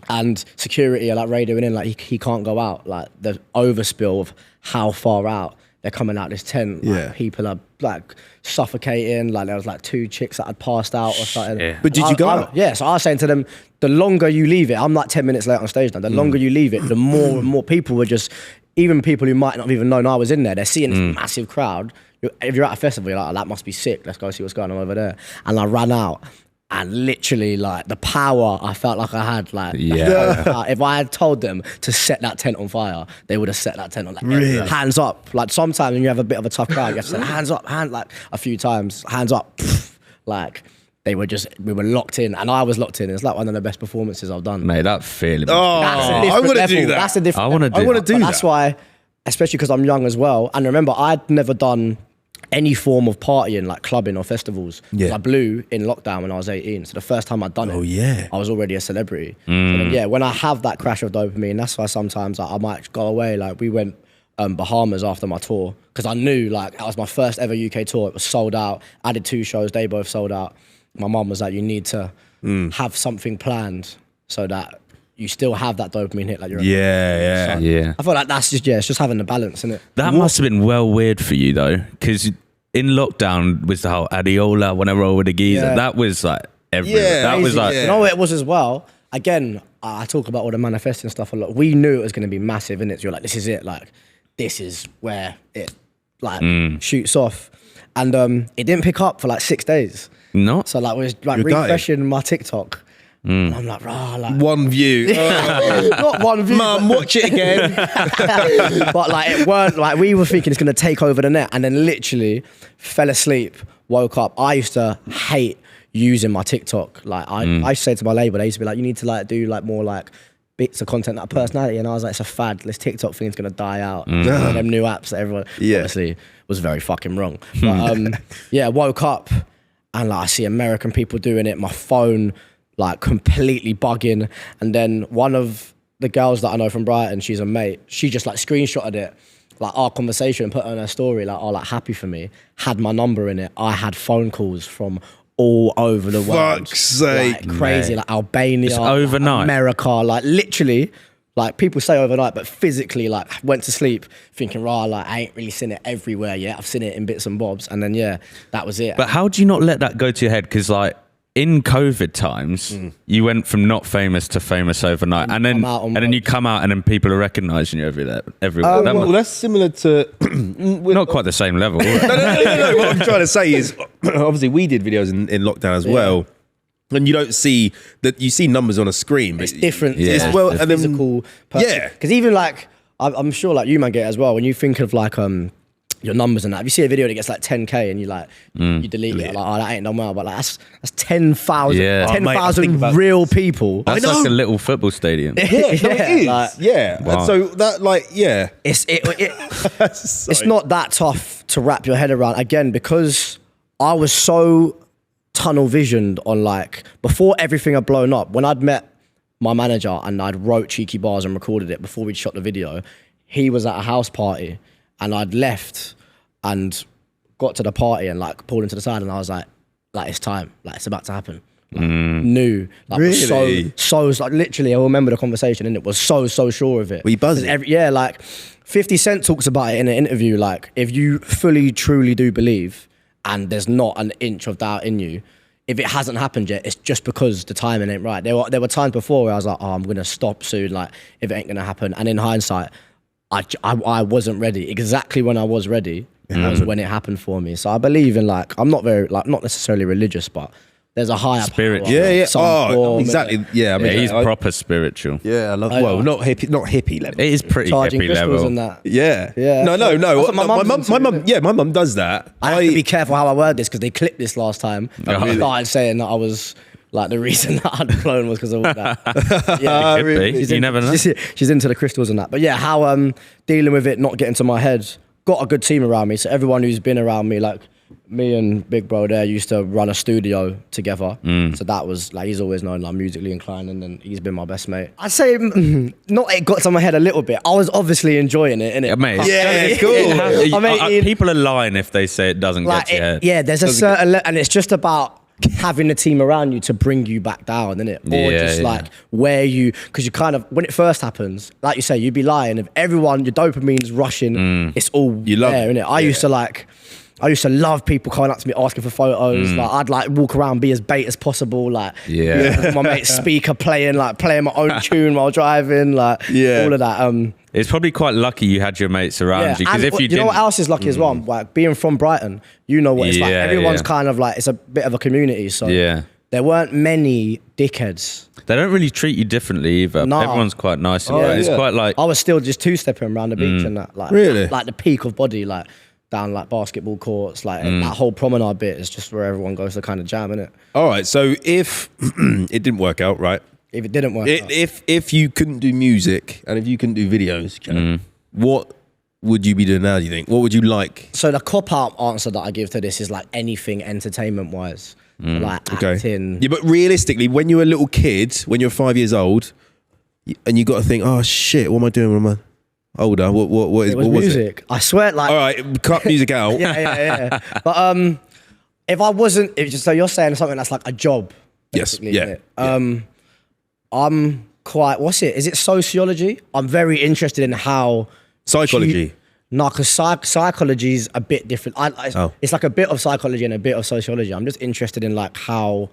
And security are like radioing in, like he can't go out. Like the overspill of how far out they're coming out this tent. Yeah. Like, people are like suffocating. Like there was like 2 chicks that had passed out or something. Yeah. But did you go out? Yeah, so I was saying to them, the longer you leave it, I'm like 10 minutes late on stage now, the longer you leave it, the more and more people were just, even people who might not have even known I was in there, they're seeing this massive crowd. If you're at a festival, you're like, oh, that must be sick, let's go see what's going on over there. And I ran out, and literally like the power I felt like I had, like if I had told them to set that tent on fire, they would have set that tent on, like Really? hands up. Like sometimes when you have a bit of a tough crowd, you have to say hands up, like a few times, hands up, like we were locked in, and I was locked in. It's like one of the best performances I've done. Mate, that feeling. Oh, That's a I different want to do level. that. That's a different I want to level. do. I wanna that. do But that. that's why, especially because I'm young as well. And remember, I'd never done any form of partying, like clubbing or festivals. 'Cause Yeah. I blew in lockdown when I was 18. So the first time I'd done it, Oh, yeah. I was already a celebrity. So then, yeah, when I have that crash of dopamine, that's why sometimes like, I might go away. Like we went Bahamas after my tour, because I knew like that was my first ever UK tour. It was sold out. I did 2 shows, they both sold out. My mum was like, you need to have something planned so that you still have that dopamine hit. Like you're Yeah. Yeah. I feel like that's just, it's just having the balance, isn't it? That must have been well weird for you though, because in lockdown with the whole Adiola, when I roll with the geezer, Yeah. that was like everywhere. Yeah, that was crazy, like, yeah. You know what it was as well? Again, I talk about all the manifesting stuff a lot. We knew it was going to be massive, innit? So you're like, this is it. Like, this is where it like shoots off. And it didn't pick up for like 6 days. not. So like, we was like You're gutted. refreshing my TikTok. And I'm like, rah, like, One view. not one view. Mum, watch it again. But like it weren't like, we were thinking it's gonna take over the net, and then literally fell asleep, woke up. I used to hate using my TikTok. Like I used to say to my label, they used to be like, you need to like do like more like bits of content, like personality, and I was like, it's a fad. This TikTok thing's gonna die out. One of them new apps that everyone obviously was very fucking wrong. But yeah, woke up and like I see American people doing it. My phone like completely bugging, and then one of the girls that I know from Brighton, she's a mate, she just like screenshotted it, like our conversation, and put it on her story, like, oh, like happy for me, had my number in it. I had phone calls from all over the world. Fuck's sake, like, crazy, like Albania, It's overnight. America, like literally, like people say overnight, but physically, like went to sleep thinking, rah, like I ain't really seen it everywhere yet. I've seen it in bits and bobs, and then yeah, that was it. But how do you not let that go to your head? Because like in COVID times, you went from not famous to famous overnight, and then you come out, and then people are recognising you everywhere. Well, that's similar to... Not quite the same level. No. What I'm trying to say is, obviously, we did videos in lockdown as well, and you don't see that. You see numbers on a screen, but it's different. Yeah. It's well, and then- physical. Yeah. because even like I'm sure like you man get it as well. When you think of like your numbers and that, if you see a video that gets like 10k and you like you delete it, like, oh, that ain't done well, but like that's 10,000 Yeah. Oh, mate, I think about- real people. That's know. like a little football stadium. no, it is. like, Yeah. Wow. And so that, like, yeah. It's not that tough to wrap your head around, again, because I was so tunnel visioned on like, before everything had blown up, when I'd met my manager and I'd wrote Cheeky Bars and recorded it before we'd shot the video, he was at a house party and I'd left and got to the party and like pulled him to the side and I was like it's time, like it's about to happen. Like, knew, like was Really? so like literally, I remember the conversation and it was so sure of it. Were you buzzing? Yeah, like 50 Cent talks about it in an interview. Like if you fully truly do believe and there's not an inch of doubt in you, if it hasn't happened yet, it's just because the timing ain't right. There were times before where I was like, oh, I'm gonna stop soon, like if it ain't gonna happen. And in hindsight, I wasn't ready. Exactly when I was ready, that was when it happened for me. So I believe in like, I'm not very like, not necessarily religious, but there's a higher Spiritual. power. Yeah. Some Oh, form, exactly. Yeah. I mean, Yeah, he's I- proper spiritual. Yeah, I love. I Well, know. not hippie level. It is pretty charging hippie crystals level. and that. Yeah. Yeah. No. That's what my My mum's mum. into, My mum does that. I have to be careful how I word this because they clipped this last time. Oh, I really? started saying that I was like the reason that I'd flown was because of all that. Yeah, Could be. she's You in- never know. She's into the crystals and that. But yeah, how dealing with it not getting to my head. Got a good team around me. So everyone who's been around me, like me and Big Bro there, used to run a studio together. So that was like, he's always known like musically inclined, and then he's been my best mate. I'd say not it got to my head a little bit. I was obviously enjoying it, innit? Yeah, mate. Yeah, cool. I'm 18. People are lying if they say it doesn't get Like to your head. yeah, there's a certain and it's just about having the team around you to bring you back down, innit? Or just like where you, because you kind of, when it first happens, like you say, you'd be lying if everyone, your dopamine's rushing, it's all You love there, it. innit? I used to love people coming up to me asking for photos. Like I'd like walk around, be as bait as possible. Like my mate's speaker playing my own tune while driving. Like all of that. It's probably quite lucky you had your mates around you, because if you you know what else is lucky as well? Like being from Brighton, you know what it's like. Everyone's kind of like, it's a bit of a community. So there weren't many dickheads. They don't really treat you differently either. Nah. Everyone's quite nice. It's quite like, I was still just two-stepping around the beach and that. Like, Really? Like the peak of body, like down like basketball courts, like that whole promenade bit is just where everyone goes to kind of jam, innit? All right, so if it didn't work out, right? If it didn't work out. If you couldn't do music and if you couldn't do videos, what would you be doing now, do you think? What would you like? So the cop-out answer that I give to this is like anything entertainment-wise. Like acting. Yeah, but realistically, when you're a little kid, when you're 5 years old, and you got to think, oh shit, what am I doing when I'm older? What was music. I swear, like... All right, cut music out. yeah. But if I wasn't... So you're saying something that's like a job. Yes, yeah. I'm quite... What's it? Is it sociology? I'm very interested in how... Psychology. No, because psychology is a bit different. It's like a bit of psychology and a bit of sociology. I'm just interested in like how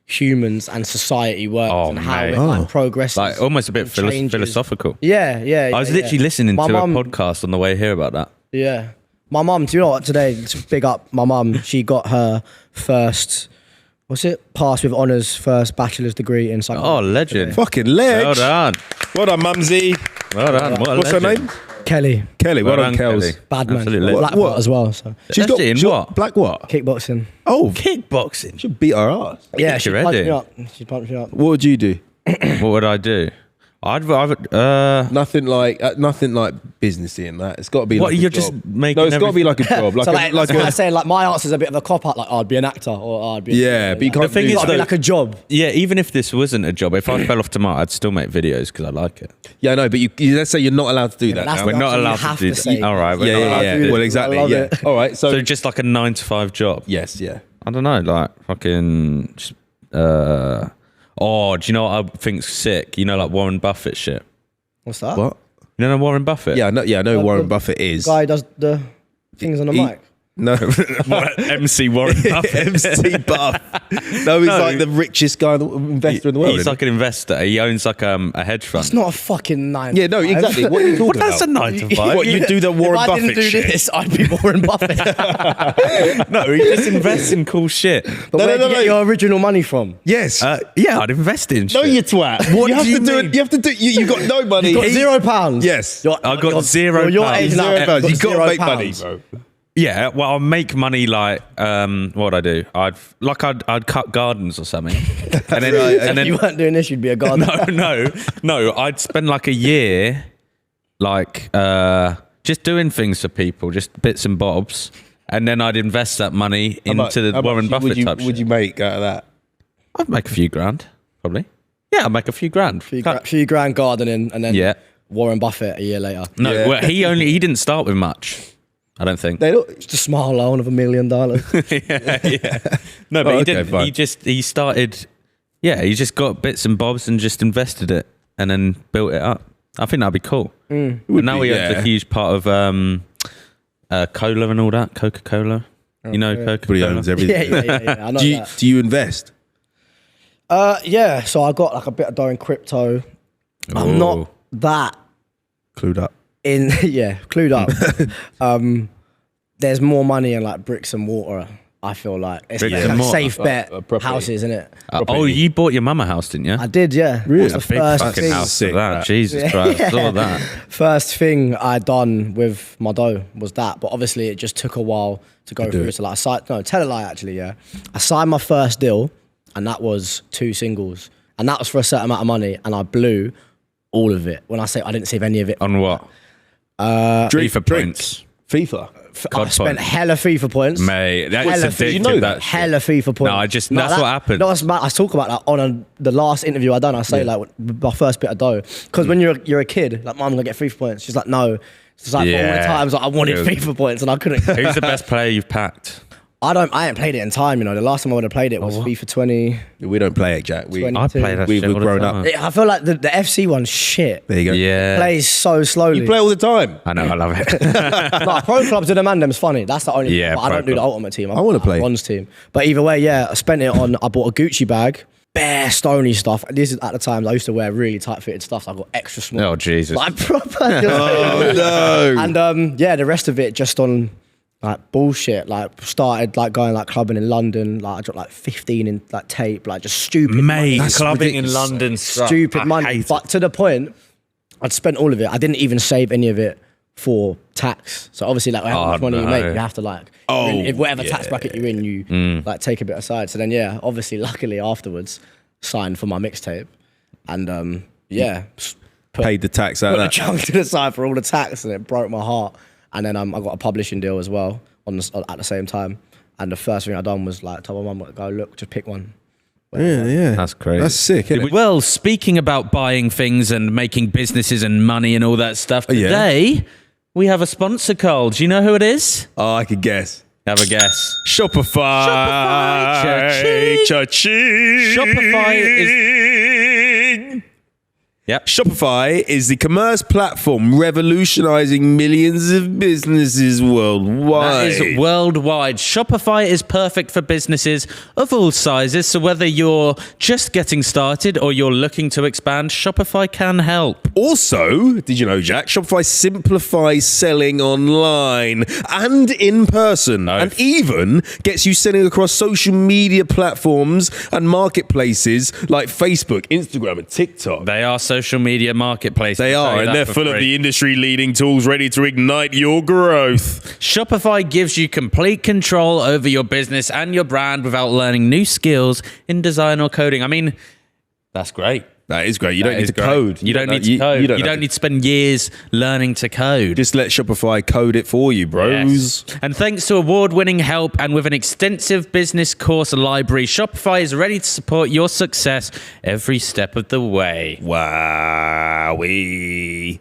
humans and society works and how it like progresses. like almost a bit changes. philosophical. Yeah. I was literally listening to a podcast on the way here about that. Yeah. My mum, do you know what, today, to big up my mum, she got her first, passed with honours, first bachelor's degree in psychology. Oh, legend. Today. Fucking ledge. Well done. Well done, Mumsy. Well done. What a What's her legend. name? Kelly. Well done, Kels. Kelly. Bad man. Absolutely. Black belt as well. So. She's got in she's got what? Black what? Kickboxing. Oh, Kickboxing. she beat her ass. Yeah, she you're punched ready. me up. She punched me up. What would you do? What would I do? Nothing like businessy in that. It's got to be. What, like you're a job. just making No, it's got to be like a job. Like So a, like I saying, like my answer's a bit of a cop out. Like I'd be an actor or I'd be. but you can't The thing do is, It's got to be though- like a job. Yeah, even if this wasn't a job, if I fell off tomorrow, I'd still make videos because I like it. Yeah, I know, but you let's say you're not allowed to do that. that's now. We're the not option you allowed have to do to that. say. All right, we're not allowed to do Well, that. exactly. I love Yeah. it. All right. So just like a 9 to 5 job. Yes. Yeah. I don't know, like fucking. Just, do you know what I think's sick? You know, like Warren Buffett shit. What's that? What? You know Warren Buffett? Yeah. I know. Warren the Buffett is. Guy does the things on the mic. No. MC Warren Buffett. MC Buff. No, he's like the richest guy, investor in the world. He's like an investor. He owns like a hedge fund. It's not a fucking 9. Yeah, no, to 5. exactly. What are you talking That's a about? 9 to 5. What, you do the Warren If I Buffett didn't do shit? this, I'd be Warren Buffett. No, he just invests in cool shit. But No, where no, do you no, get no. your original money from? Yes. Yeah, I'd invest in shit. No, you twat. What you have do you to do mean? it. You have to do. You got no money. You got £0. Yes. I got £0. Your age now. £0. You got to £0. make money, bro. Yeah, well, I'll make money like what would I do? I'd cut gardens or something, and then If you weren't doing this, you'd be a gardener. no. I'd spend like a year, like just doing things for people, just bits and bobs, and then I'd invest that money into the Warren Buffett type shit. Would you make out of that? I'd make a few grand, probably. Yeah, I'd make a few grand. Few grand gardening, and then Yeah. Warren Buffett a year later. No, Yeah. well, he didn't start with much. I don't think. They don't. Just a small loan of $1 million. yeah. No, but Oh, he okay, didn't. fine. He started. Yeah, he just got bits and bobs and just invested it and then built it up. I think that'd be cool. And now he owns a huge part of cola and all that. Coca-Cola. You know Everybody Coca-Cola. owns everything. yeah. I know Do that. you invest? Yeah, so I got like a bit of dough in crypto. I'm not that Clued up. clued up. There's more money in like bricks and mortar. I feel like it's Bricks like and a mortar. safe bet property. houses, isn't it? You bought your mum a house, didn't you? I did, yeah. Really? That's A the big first fucking thing. house Sick, for that. that. Jesus Christ, I saw that. First thing I done with my dough was that, but obviously it just took a while to go through. it. So like, tell a lie actually, yeah. I signed my first deal, and that was 2 singles, and that was for a certain amount of money, and I blew all of it. When I say I didn't save any of it, On what? FIFA points. FIFA. I spent hella FIFA points. Mate, that's Hella addictive. you know that shit. Hella FIFA points. No, that's what happened. No, that's mad. I talk about that on the last interview I done. I say like my first bit of dough, because when you're a kid, like mum, I'm gonna get FIFA points. She's like, no. It's like for all the Yeah. times like, I wanted It was- FIFA points and I couldn't. Who's the best player you've packed? I ain't played it in time, you know. The last time I would have played it was FIFA 20. We don't play it, Jack. I play that We've shit all the grown time. up. I feel like the FC one's shit. There you go. Yeah. Plays so slowly. You play all the time. I know, I love it. No, Pro Clubs in the Mandem's funny. That's the only. Yeah, but I Pro don't do the Club. Ultimate Team. I wanna play. Bronze Team. But either way, yeah, I spent it on. I bought a Gucci bag, bare stony stuff. This is at the time I used to wear really tight fitted stuff. So I got extra small. Oh, Jesus. Like proper. Oh no. And yeah, the rest of it just on like bullshit. Like started like going like clubbing in London. Like I dropped like 15 in like tape. Like just stupid. Mate, money. clubbing in London. Stupid I money. hate But to the point, I'd spent all of it. I didn't even save any of it for tax. So obviously, like however much money you make, you have to like, if whatever tax bracket you're in, you like take a bit aside. So then, yeah, obviously, luckily afterwards, signed for my mixtape, and yeah, Paid the tax out put of a that. chunk to the side for all the tax, and it broke my heart. And then I got a publishing deal as well at the same time. And the first thing I done was like, tell my mum, go look, just pick one. Yeah. That's crazy. That's sick, isn't it? Well, speaking about buying things and making businesses and money and all that stuff, yeah. today we have a sponsor, Cole. Do you know who it is? Oh, I could guess. Have a guess. Shopify. Shopify. Cha-ching. Shopify is... Yep. Shopify is the commerce platform revolutionizing millions of businesses worldwide. That is worldwide. Shopify is perfect for businesses of all sizes. So whether you're just getting started or you're looking to expand, Shopify can help. Also, did you know, Jack, Shopify simplifies selling online and in person, and even gets you selling across social media platforms and marketplaces like Facebook, Instagram, and TikTok. They are social media marketplaces. They are, and they're full of the industry-leading tools ready to ignite your growth. Shopify gives you complete control over your business and your brand without learning new skills in design or coding. I mean, that's great. That is great. You don't need to great. code. You don't need to code. You don't need to spend years learning to code. Just let Shopify code it for you, bros. Yes. And thanks to award-winning help and with an extensive business course library, Shopify is ready to support your success every step of the way. Wowee.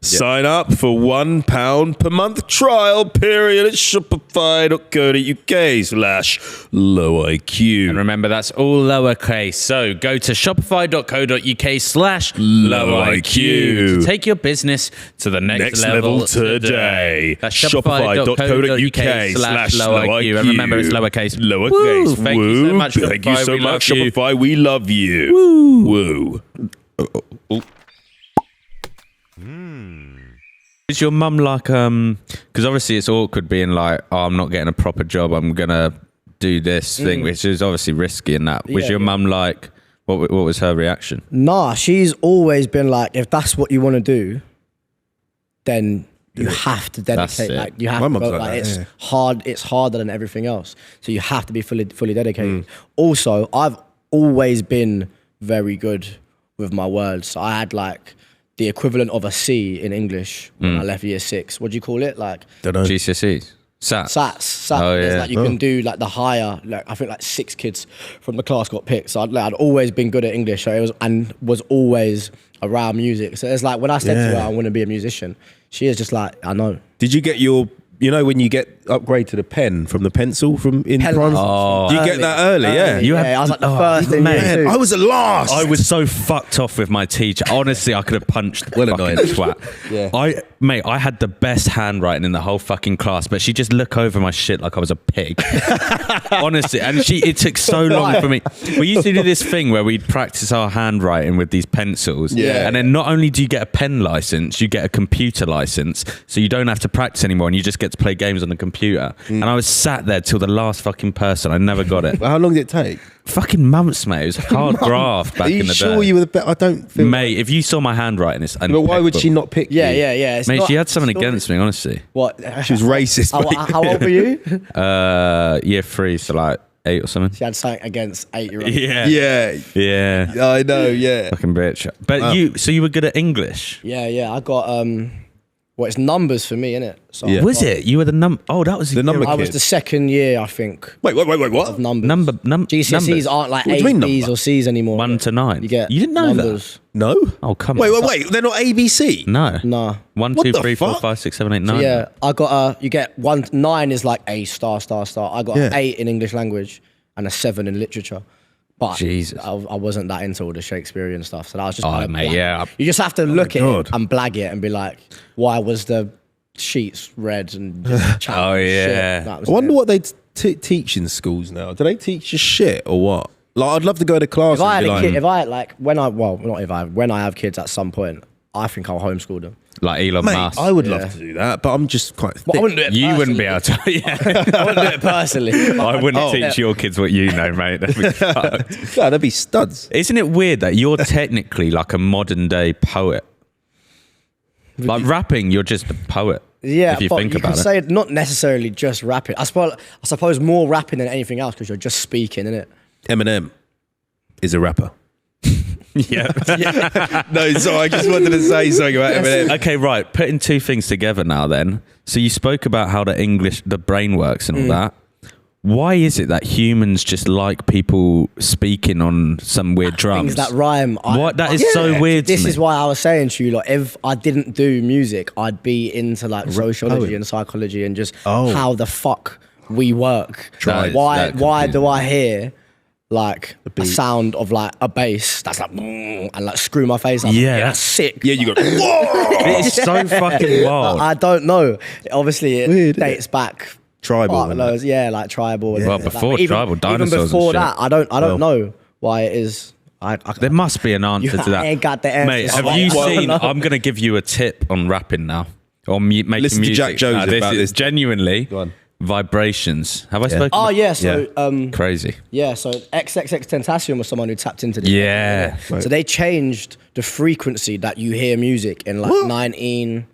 Sign up for £1 per month trial period at shopify.co.uk/lowiq. And remember, that's all lowercase. So go to shopify.co.uk/lowiq to take your business to the next level today. That's shopify.co.uk/lowiq. And remember, it's lowercase. Lowercase. Thank you so much, Shopify. Thank you so We much, love you. Shopify. We love you. Woo. Is your mum like, because obviously it's awkward being like, oh, I'm not getting a proper job, I'm going to do this thing, which is obviously risky and that. Was your mum like, what was her reaction? Nah, she's always been like, if that's what you want to do, then you have to dedicate. it. Like you have My to mum's go, like like that, it's yeah. hard. It's harder than everything else. So you have to be fully dedicated. Also, I've always been very good with my words. So I had like the equivalent of a C in English when I left year 6. What do you call it? Like Don't know. GCSEs? SATs. Oh, It's yeah. like you can do like the higher. Like I think like 6 kids from the class got picked. So I'd always been good at English. So it was always around music. So it's like when I said to her I want to be a musician, she is just like, I know. Did you get your, you know, when you get upgrade to the pen from the pencil from in Pen primary? license. Do you get that early? Yeah. You Yeah, had- I was like the first in mate. year 2. I was the last. I was so fucked off with my teacher. Honestly, I could have punched the Well fucking annoyed. twat. Yeah. I had the best handwriting in the whole fucking class, but she just looked over my shit like I was a pig. Honestly, and it took so long for me. We used to do this thing where we'd practice our handwriting with these pencils. Yeah. And then not only do you get a pen license, you get a computer license, so you don't have to practice anymore and you just get to play games on the computer. And I was sat there till the last fucking person. I never got it. Well, how long did it take? Fucking months, mate. It was hard graft back Are you in the sure day. you were the best? I don't feel. Mate, if you saw my handwriting, it's But why would impeccable. she not pick Yeah. you? It's Mate, not- she had something it's not- against me, honestly. What? She was racist. mate. How old were you? Year 3, so like 8 or something. She had something against 8-year-olds. Yeah. Yeah. Yeah. I know, yeah. Fucking bitch. But you were good at English. Yeah. I got Well, it's numbers for me, innit? So Yeah. Was it? You were the number. Oh, that was The number I was kid. the second year, I think, Wait, what? of numbers. number. GCSEs numbers. aren't like What do A's, you mean B's number? or C's anymore. 1 to 9. You get You didn't know numbers. No. Oh, come Wait, on. they're not ABC. No. Nah. 1, What 2, the 3, 4, fuck? 5, 6, 7, 8, 9. Yeah, I got you get 9 is like A star. I got an Yeah. 8 in English language and a 7 in literature. But Jesus. I wasn't that into all the Shakespearean stuff, so that was just Oh, kind of mate, blag. yeah. You just have to look at God. it and blag it and be like, why was the sheets red and just chat Oh, shit. yeah. That was I wonder it. what they teach in schools now. Do they teach just shit or what? Like, I'd love to go to class. If I had and a be kid, like, when I have kids at some point, I think I'll homeschool them. Like Elon mate, Musk. I would Yeah. love to do that, but I'm just quite. But I thick. wouldn't do it. You wouldn't be personally. able to. Yeah. I wouldn't do it personally. I wouldn't Oh. teach your kids what you know, mate. That'd be fucked. Yeah, they'd be studs. Isn't it weird that you're technically like a modern day poet? Like rapping, you're just a poet. Yeah, if you but think you about can it. say not necessarily just rapping. I suppose more rapping than anything else because you're just speaking, innit? Eminem is a rapper. Yeah. No, so I just wanted to say something about Eminem. Okay, right. Putting two things together now then. So you spoke about how the brain works and all that. Why is it that humans just like people speaking on some weird drums? Things that rhyme. What? That is so weird to This me. is why I was saying to you, like, if I didn't do music, I'd be into like sociology poem. and psychology and just Oh. how the fuck we work. That- Why that why confuses do me. I hear like a beat. sound of like a bass that's like and like screw my face up? Yeah. That's sick. Yeah, you go. Whoa! It is so fucking wild. I don't know. Obviously, it Weird, dates back. Tribal. Fuck and loads, that. yeah, like tribal. and Well, things like before that. But tribal, dinosaurs even and before shit. that, I don't know why it is. I There must be an answer to that. ain't got the answer. Mate, have you seen? I'm going to give you a tip on rapping now. Or making Listen to music. Jack Jones this about is this. genuinely Go on. vibrations. Have I spoken? Oh about- yeah, so Crazy. yeah, so XXX Tentacion was someone who tapped into this. Yeah. So they changed the frequency that you hear music in like 19.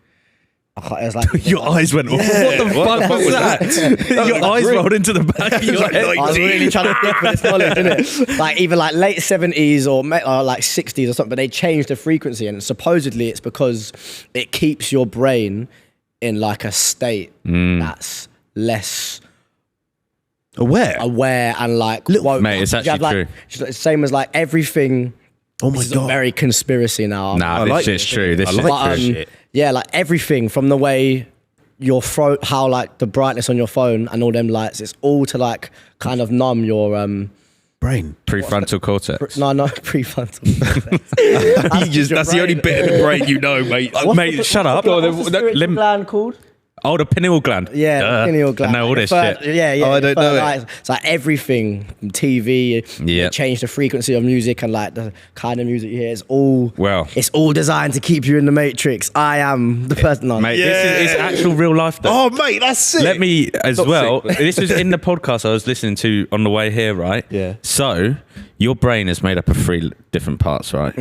It was like Your eyes went. What the fuck was that? Your eyes rolled into the back of your head. I was really trying to think for this knowledge, innit? Like either like late 70s or like 60s or something, but they changed the frequency and supposedly it's because it keeps your brain in like a state that's less Aware. aware and like woke. Mate, it's You actually have, like, true. it's the same as like everything. Oh my This is a god. very conspiracy now. Nah, I this like shit's this. true. This I shit's like true. this shit. Yeah, like everything from the way your throat, how like the brightness on your phone and all them lights, it's all to like kind of numb your Brain. Prefrontal cortex. no prefrontal. That's the only bit of the brain you know, mate. Mate, shut up. What's the spiritual Lim- gland called? Oh, the pineal gland. Yeah, Duh. pineal gland. I know all this Third- shit. Yeah, yeah. Oh, I don't know it. Like, it's like everything, from TV, Yeah. they change the frequency of music and like the kind of music you hear. It's all Well. it's all designed to keep you in the matrix. I am the person. Mate, this is it's actual real life though. Oh, mate, that's sick. Let me as Not well. sick. This was in the podcast I was listening to on the way here, right? Yeah. So your brain is made up of 3 different parts, right?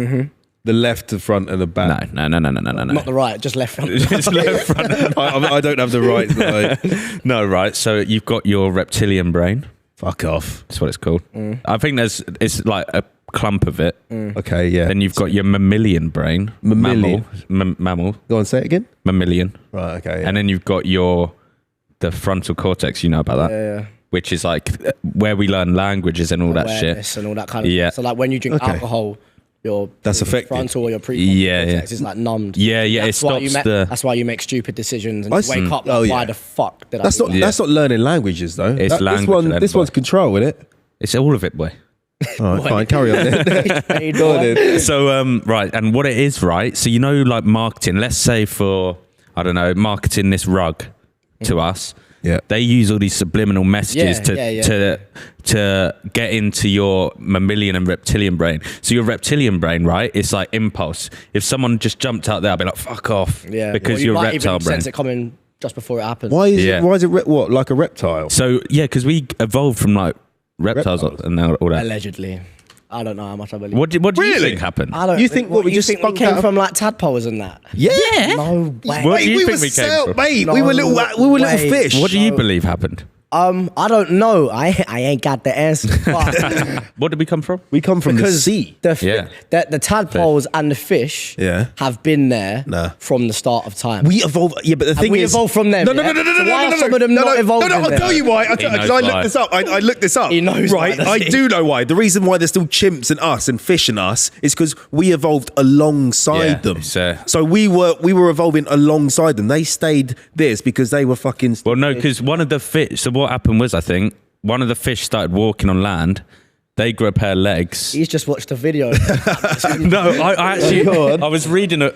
The left, the front, and the back. No. Not the right, just left. Just left front. I don't have the right. Like, No, right. So you've got your reptilian brain. fuck off. That's what it's called. I think it's like a clump of it. Okay, yeah. Then you've got your mammalian brain. Mammalian? Mammal. Go on, say it again. Mammalian. Right, okay. Yeah. And then you've got the frontal cortex. You know about that? Yeah. Which is like where we learn languages and all that shit. Awareness and all that kind of Yeah. So like when you drink Okay. alcohol, your That's affected. frontal or your prefrontal Yeah, cortex yeah. is like numbed. Yeah, yeah, That's it why you stops That's why you make stupid decisions and I you see. wake up. Oh, Like, why yeah. the fuck did That's I? not do that's not learning languages though. It's language learning, This one's boy. control, isn't it? It's all of it, boy. All right, fine. Carry on. Then. that? Go on then. So right, and what it is, right? So you know, like marketing. Let's say for I don't know, marketing this rug to us. Yeah. They use all these subliminal messages Yeah, to get into your mammalian and reptilian brain. So your reptilian brain, right? It's like impulse. If someone just jumped out there, I'd be like, "Fuck off," Yeah, because Or you your might reptile even brain. sense it coming just before it happens. Why is Yeah. it? Why is it? What like a reptile? So yeah, because we evolved from like reptiles and all that. Allegedly, I don't know how much I believe. What do you Really? think happened? I don't. You think what, we just think spunked came out of- from like tadpoles and that? Yeah. No way. What do you we think were we came from? mate. No we were little way. fish. What do you believe happened? I don't know. I ain't got the answer. But What did we come from? We come from the because sea. the tadpoles and the fish have been there from the start of time. We evolved. Yeah, but the thing we is, evolved from them. No. So why are some of them not evolved? No, I'll tell you why. Because I looked this up. I looked this up. He knows right? why, I do know why. The reason why there's still chimps and us and fish and us is because we evolved alongside them. So we were evolving alongside them. They stayed this because they were fucking. Well, no, because one of the fish. So what happened was, I think one of the fish started walking on land. They grew a pair of legs. He's just watched a video. No, I actually I was reading it.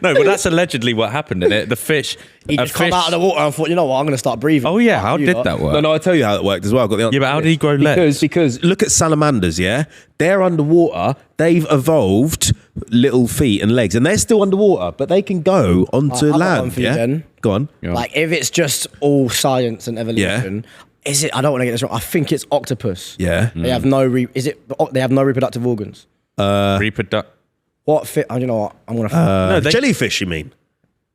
No, but that's allegedly what happened in it. The fish. He just come out of the water and thought, you know what, I'm going to start breathing. Oh yeah, how did that work? No, I'll tell you how it worked as well. I've got the answer. Yeah, but how did he grow legs? Because look at salamanders, yeah? They're underwater. They've evolved little feet and legs, and they're still underwater, but they can go onto I've got land. one for you, Yeah, then. go on. Like, if it's just all science and evolution, is it? I don't want to get this wrong. I think it's octopus. Yeah. They have no. They have no reproductive organs. What fit? You know what? I'm gonna. Jellyfish, you mean?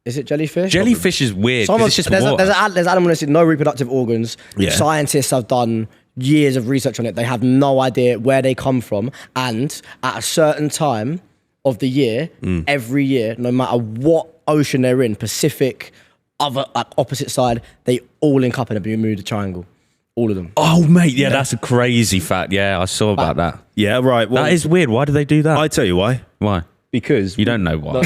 Is it jellyfish? Jellyfish is weird. 'Cause it's just water. There's animals with no reproductive organs. Yeah. Scientists have done years of research on it. They have no idea where they come from, and at a certain time of the year, every year, no matter what ocean they're in, Pacific, opposite side, they all link up in a Bermuda Triangle. All of them. Oh, mate, yeah, that's a crazy fact. Yeah, I saw about that. Yeah, right. Well, That is weird. Why do they do that? I tell you why. Why? Because You don't know why.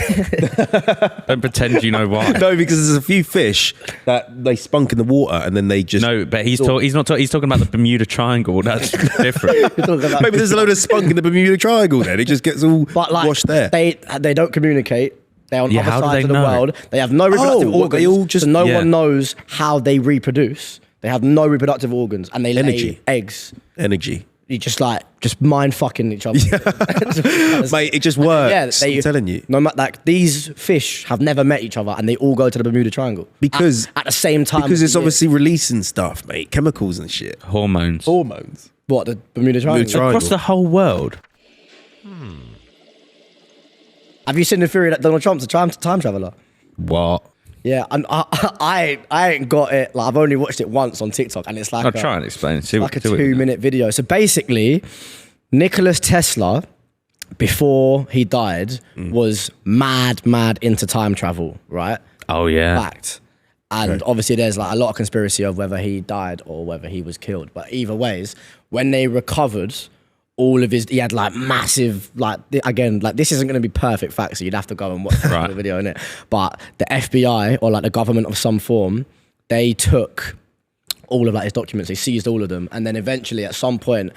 Don't pretend you know why. no, because there's a few fish that they spunk in the water and then they just No, but he's talking about the Bermuda Triangle. That's different. Maybe there's a load of spunk in the Bermuda Triangle. Then it just gets all washed there. They don't communicate. They're on Yeah, other how do sides they of the know? world. They have no reproductive organs. they all just- so no Yeah. one knows how they reproduce. They have no reproductive organs, and they lay eggs. Energy. You just mind fucking each other. Mate, it just works. Yeah, I'm telling you. No matter, like, these fish have never met each other, and they all go to the Bermuda Triangle Because at the same time. Because of it's the year. obviously releasing stuff, mate. Chemicals and shit. Hormones. Hormones. What, the Bermuda Triangle. Triangle. Across the whole world. Have you seen the theory that Donald Trump's a time traveler? What? Yeah, and I ain't got it. Like, I've only watched it once on TikTok, and it's like I'll try and explain it. like a 2-minute video. So basically, Nikola Tesla, before he died, was mad into time travel, right? Oh, yeah. Fact. And obviously there's like a lot of conspiracy of whether he died or whether he was killed. But either ways, when they recovered all of he had like massive, like, again, like, this isn't going to be perfect facts, so you'd have to go and watch the video in it. But the FBI, or like the government of some form, they took all of like his documents, they seized all of them. And then eventually at some point,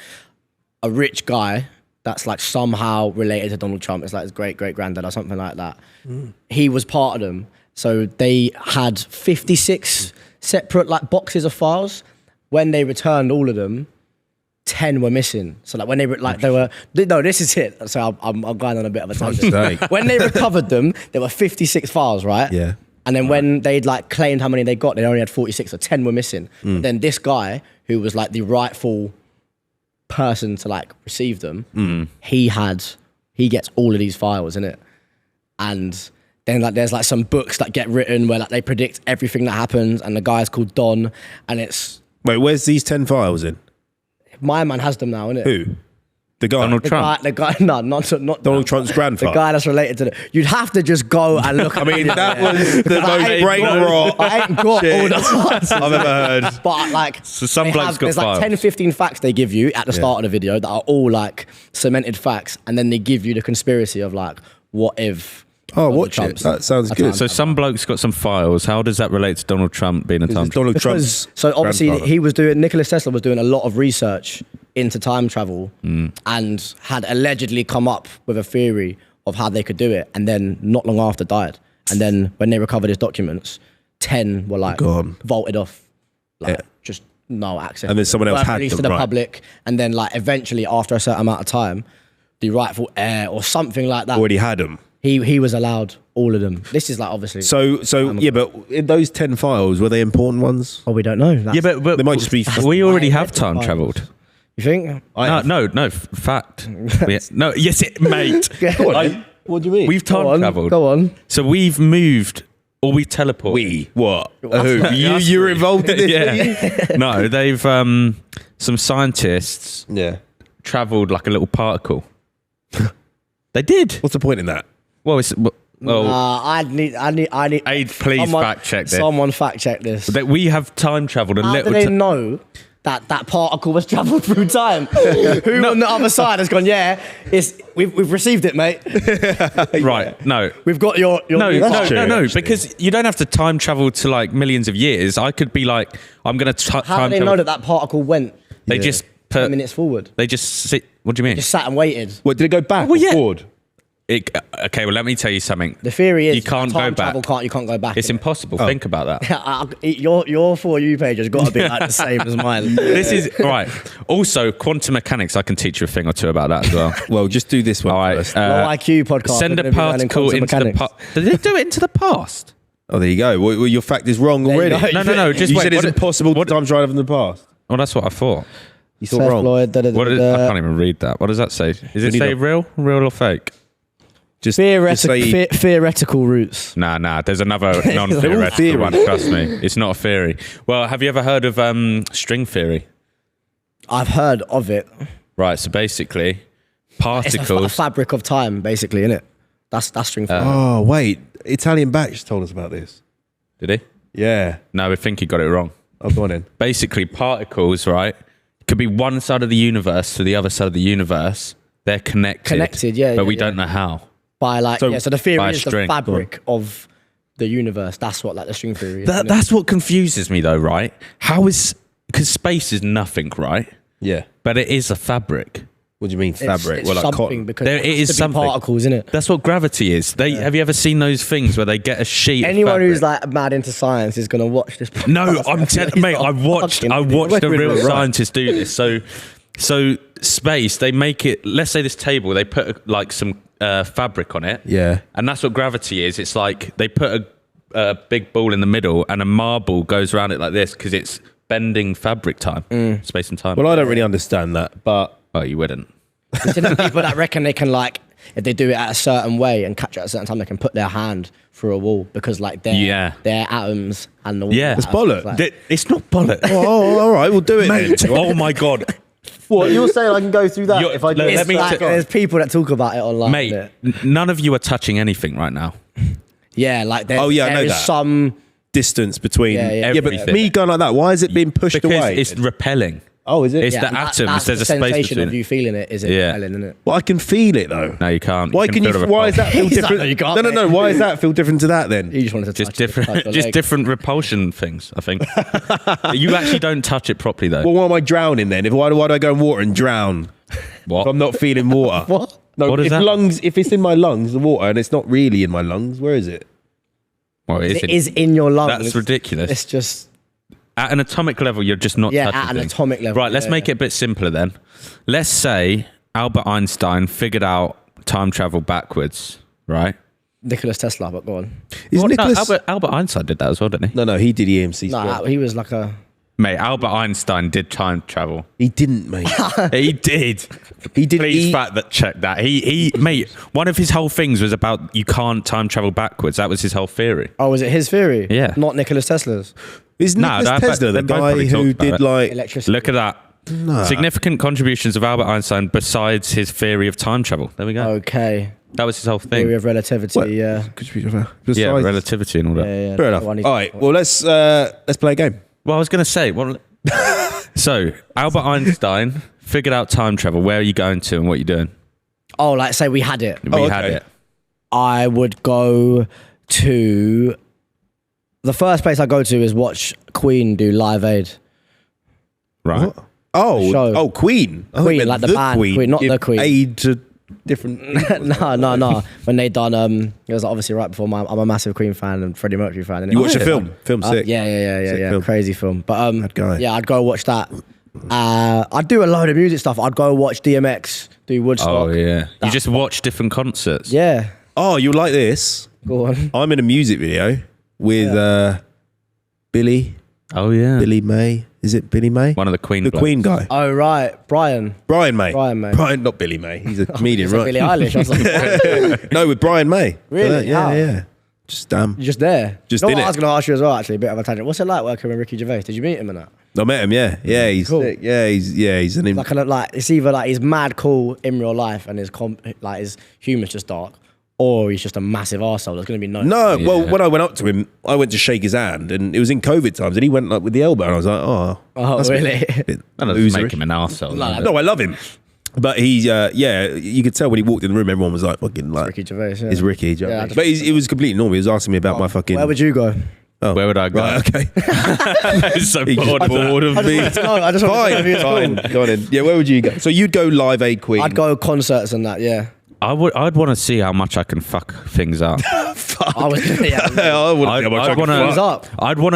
a rich guy that's like somehow related to Donald Trump, it's like his great-great-granddad or something like that, he was part of them. So they had 56 separate like boxes of files. When they returned all of them, 10 were missing. So like when they no, this is it. So I'm going on a bit of a tangent. When they recovered them, there were 56 files, right? Yeah. And then when they'd like claimed how many they got, they only had 46, so 10 were missing. But then this guy, who was like the rightful person to like receive them, he gets all of these files in it. And then like there's like some books that get written where like they predict everything that happens, and the guy's called Don, and it's Wait, where's these 10 files in? my man has them now, innit? Who? The guy. Donald Trump. The guy, no, not Donald Trump's grandfather. The guy that's related to You'd have to just go and look. I mean, that was the most brain rot I ain't got all the answers I've ever heard. But like, So some blokes got there's like files. 10, 15 facts they give you at the start of the video that are all like cemented facts, and then they give you the conspiracy of like, what if? Oh, Donald watch it. Trump's That sounds a good. time So some bloke's got some files. How does that relate to Donald Trump being a time traveler? Donald Trump's So obviously grandfather. Nicola Tesla was doing a lot of research into time travel and had allegedly come up with a theory of how they could do it, and then not long after died. And then when they recovered his documents, 10 were like Gone. vaulted off, like just no access. And then someone else Weren't had released them, to the right. public, and then like eventually after a certain amount of time, the rightful heir or something like that, Already had them. he was allowed all of them. This is like obviously. So yeah, but in those 10 files, were they important ones? Oh, we don't know. That's, Yeah, but They might just be. we already have Files. time travelled. you think? No, fact. No, yes, mate. Go on, I- then. What do you mean? We've time travelled. Go on. So we've moved Or we teleport. We what? Who? You were involved in this? Yeah. No, they've some scientists travelled like a little particle. They did. What's the point in that? Well, it's I need. Aid, please fact check this. Someone fact check this. That we have time travelled a How little. do they know that particle was travelled through time? Who on the other side has gone? Yeah, we've received it, mate. Right? No, we've got your no, because you don't have to time travel to like millions of years. I could be like, I'm going to How do they know that particle went? They just put 10 minutes forward. They just sit. What do you mean? Just sat and waited. What, did it go back or forward? Okay, well, let me tell you something. The theory is you can't go back. You can't go back. It's impossible. Think about that. Your For You page has got to be like the same as mine. This is right. Also, quantum mechanics. I can teach you a thing or two about that as well. Well, just do this one first. Low IQ podcast. Send a particle into the past. Did they do it into the past? Oh, there you go. Well, your fact is wrong already. No. Just you wait. said it's impossible to time travel in the past. Well, that's what I thought. You thought wrong. Floyd, I can't even read that. What does that say? Is it say real or fake? Just theoretical roots. Nah. There's another non-theoretical one. Trust me, it's not a theory. Well, have you ever heard of string theory? I've heard of it. Right. So basically, particles. It's a fabric of time, basically, isn't it? That's string theory. Oh wait, Italian Batch told us about this. Did he? Yeah. No, I think he got it wrong. Oh, go on in. Basically, particles, right, could be one side of the universe to the other side of the universe. They're connected. But we don't know how. By so the theory is string. the fabric of the universe. That's what like the string theory is. That's what confuses me though, right? Because space is nothing, right? Yeah. But it is a fabric. What do you mean fabric? It's something cotton. because it is something. Particles, isn't it? That's what gravity is. Have you ever seen those things where they get a sheet? Anyone of who's like mad into science is gonna watch this. No, I'm telling mate. I watched a real scientist do this. So space, they make it. Let's say this table, they put like some fabric on it. Yeah. And that's what gravity is. It's like they put a big ball in the middle and a marble goes around it like this because it's bending fabric time, space and time. Well, I don't really understand that, but you wouldn't. You know, people that reckon they can like, if they do it at a certain way and catch it at a certain time, they can put their hand through a wall because like their atoms and the wall. Yeah, it's bollock. Like, it's not bollock. Oh, all right, we'll do it, mate. then. Oh my god. What you're saying? I can go through that if I do. There's people that talk about it online, mate. None of you are touching anything right now. Yeah, like there is some distance between. Yeah, but me going like that, why is it being pushed away? It's repelling. Oh, is it? It's the atoms. There's a space sensation between of you feeling it. Is it repelling, isn't it? Well, I can feel it though. No, you can't. Why can you? Why does that feel different? No, you can't, no. Why does that feel different to that then? You just wanted to touch different repulsion things. I think you actually don't touch it properly though. Well, why am I drowning then? Why do I go in water and drown? What? If I'm not feeling water. What? No, what is that? If it's in my lungs, the water, and it's not really in my lungs, where is it? Well, it is in your lungs. That's ridiculous. It's just. At an atomic level, you're just not touching at an things. atomic level. Right, let's make it a bit simpler then. Let's say Albert Einstein figured out time travel backwards, right? Nicholas Tesla, but go on. Albert Einstein did that as well, didn't he? No, he did EMC. No, he was like a... Mate, Albert Einstein did time travel. He didn't, mate. He did. He did. Please check that. He, mate, one of his whole things was about you can't time travel backwards. That was his whole theory. Oh, was it his theory? Yeah. Not Nicholas Tesla's? Is Nicholas Tesla the guy who did like electricity? Look at that. Nah. Significant contributions of Albert Einstein besides his theory of time travel. There we go. Okay. That was his whole thing. Theory of relativity, Yeah, relativity and all that. Yeah. Fair enough. All right. Well, let's play a game. Well, I was going to say, so Albert Einstein figured out time travel. Where are you going to and what are you doing? Oh, like say we had it. We had it. I would go to... The first place I go to is watch Queen do Live Aid. Right. What? Oh, Queen. Queen, like the band Queen, not the Queen. Aid to different... No. When they done, it was obviously right before I'm a massive Queen fan and Freddie Mercury fan. Innit? You watched the film? Film's sick. Yeah. Film. Crazy film. But that guy. Yeah, I'd go watch that. I'd do a load of music stuff. I'd go watch DMX do Woodstock. Oh, yeah. You just watch different concerts. Yeah. Oh, you like this? Go on. I'm in a music video with Billy. Oh, yeah. Billy May. Is it Billy May? One of the Queen blokes. Queen guy. Oh, right. Brian May. Brian, not Billy May. He's a comedian, right? Billie Eilish. I was like, No, with Brian May. Really? Yeah. Just You're just there. Just you know in what it. I was going to ask you as well, actually, a bit of a tangent. What's it like working with Ricky Gervais? Did you meet him in that? I met him. Yeah, he's Cool. sick. Yeah, he's an. Like it's either like he's mad cool in real life and his humor's just dark, or he's just a massive arsehole. There's going to be no. No, well, when I went up to him, I went to shake his hand, and it was in COVID times, and he went like with the elbow, and I was like, oh, Oh, really? That doesn't make him an arsehole. No, No, I love him, but he's you could tell when he walked in the room, everyone was like, fucking like Ricky Gervais. Yeah. It's Ricky. Do you know what I Yeah, mean? But it was completely normal. He was asking me about my fucking. Where would you go? Where would I go? Right, okay. He's so He's bored. bored of me. I just wanted to know if he was Fine. cool. Go on in. Yeah, where would you go? So you'd go Live Aid Queen. I'd go concerts and that. Yeah. I'd want to see how much I can fuck things up. I was. Yeah. I wouldn't see how much I could Things fuck. up. I'd want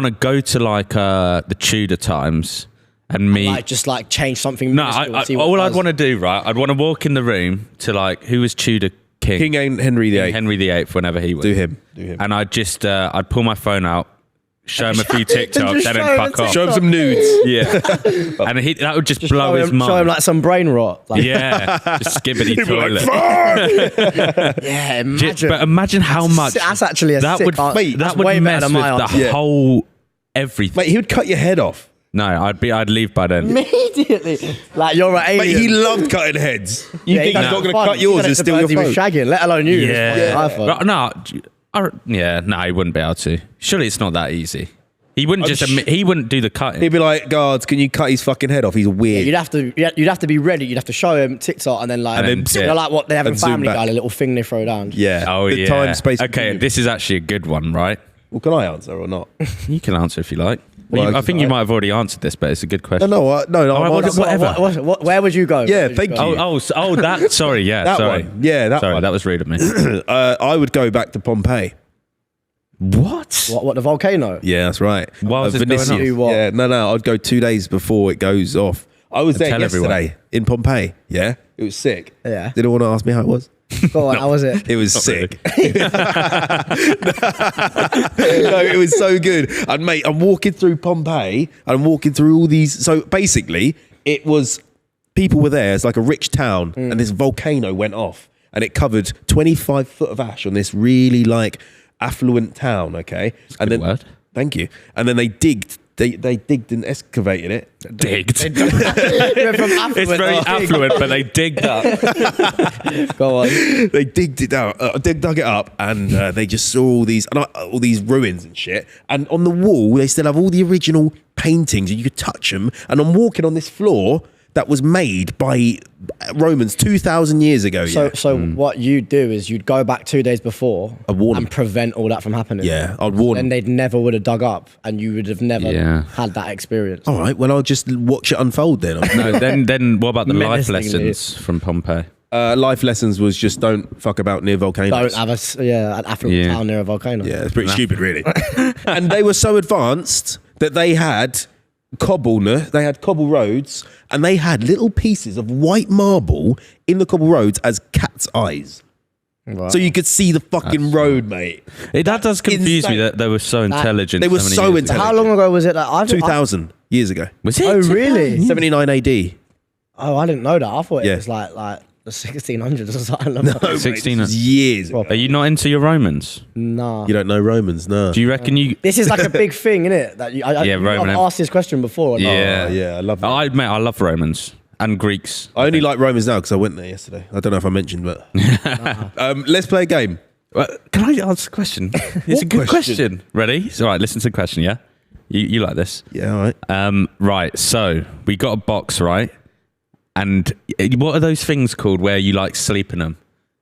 to go to like the Tudor times and meet. Like just like change something. No, minuscule and see what all it I'd does. want to do, right? I'd want to walk in the room to like who was Tudor king? King Henry VIII. Henry VIII, whenever he was. Do him. And I'd just I'd pull my phone out, show him a few TikToks, Just then show he'd him fuck a off. Show him some nudes. Yeah, and that would just blow his mind. Show him like some brain rot. Like, Yeah, just skibbity He'd be like, toilet. fuck! yeah. Imagine. But imagine how much That's actually a that sick would answer. Mate, that That's would way mess better with than my the answer. Yeah. whole everything. Mate, he would cut your head off. No, I'd leave by then. Immediately. Like you're an alien. Mate, he loved cutting heads. You Yeah, think he's he not does going to fun. cut yours He and steal your he was phone? shagging, let alone you. Yeah, It's fucking iPhone. no, he wouldn't be able to. Surely it's not that easy. He wouldn't just admit, he wouldn't do the cutting. He'd be like, guards, can you cut his fucking head off? He's weird. You'd have to be ready. You'd have to show him TikTok and then like, And then, you know, like what they have in and zoom Family back. Guy, a little thing they throw down. Yeah. Oh the yeah. time, space. Okay, continuum. this is actually a good one, right? Well, can I answer or not? You can answer if you like. Well, I think you might have already answered this, but it's a good question. No, right, I'm whatever. Where would you go? Yeah, Where would you thank go? you. That. Sorry, yeah, That sorry. one. Yeah, that sorry, one. that was rude of me. I would go back to Pompeii. What? What the volcano? Yeah, that's right. Why was this going Vinicius. on? Do what? Yeah, no. I'd go 2 days before it goes off. I was there tell yesterday everyone. in Pompeii. Yeah, it was sick. Yeah. Did anyone want to ask me how it was? Go on, how was it? It was sick. No, it was so good. And mate, I'm walking through Pompeii. I'm walking through all these. So basically, it was people were there. It's like a rich town, and this volcano went off, and it covered 25 foot of ash on this really like affluent town. Okay, and good then word. thank you. And then they digged. They digged and excavated it. Digged. From affluent It's very to- affluent, but they digged up. Go on. They digged it down, dug it up, and they just saw all these ruins and shit. And on the wall, they still have all the original paintings, and you could touch them. And I'm walking on this floor that was made by Romans 2,000 years ago. So what you'd do is you'd go back 2 days before warn and them. prevent all that from happening. Yeah, I'd warn Then them. they'd never would have dug up, and you would have never Yeah. had that experience. All right, well, I'll just watch it unfold then. No, then what about the life Menacingly. lessons from Pompeii? Life lessons was just don't fuck about near volcanoes. Don't have an affluent Yeah. town near a volcano. Yeah, it's pretty stupid, really. And they were so advanced that they had cobble roads, and they had little pieces of white marble in the cobble roads as cat's eyes. Right. So you could see the fucking road, mate. That does confuse insane. me that they were so intelligent. They were many so years ago. intelligent. How long ago was it that I've 2,000 years ago. Was it? Oh, really? 79 AD. Oh, I didn't know that. I thought Yeah. it was like the 1600s or something. No, 16. mate, this was years ago. Are you not into your Romans? Nah. You don't know Romans, no. Do you reckon you? This is like a big thing, isn't it? That Yeah, Roman I've asked this question before. Yeah. Yeah, I love that. I love Romans and Greeks. I only like Romans now because I went there yesterday. I don't know if I mentioned, but let's play a game. Can I ask a question? It's a good question? question. Ready? It's all right. Listen to the question. Yeah, you like this? Yeah, all right. Right. So we got a box, right? And what are those things called where you like sleep in them?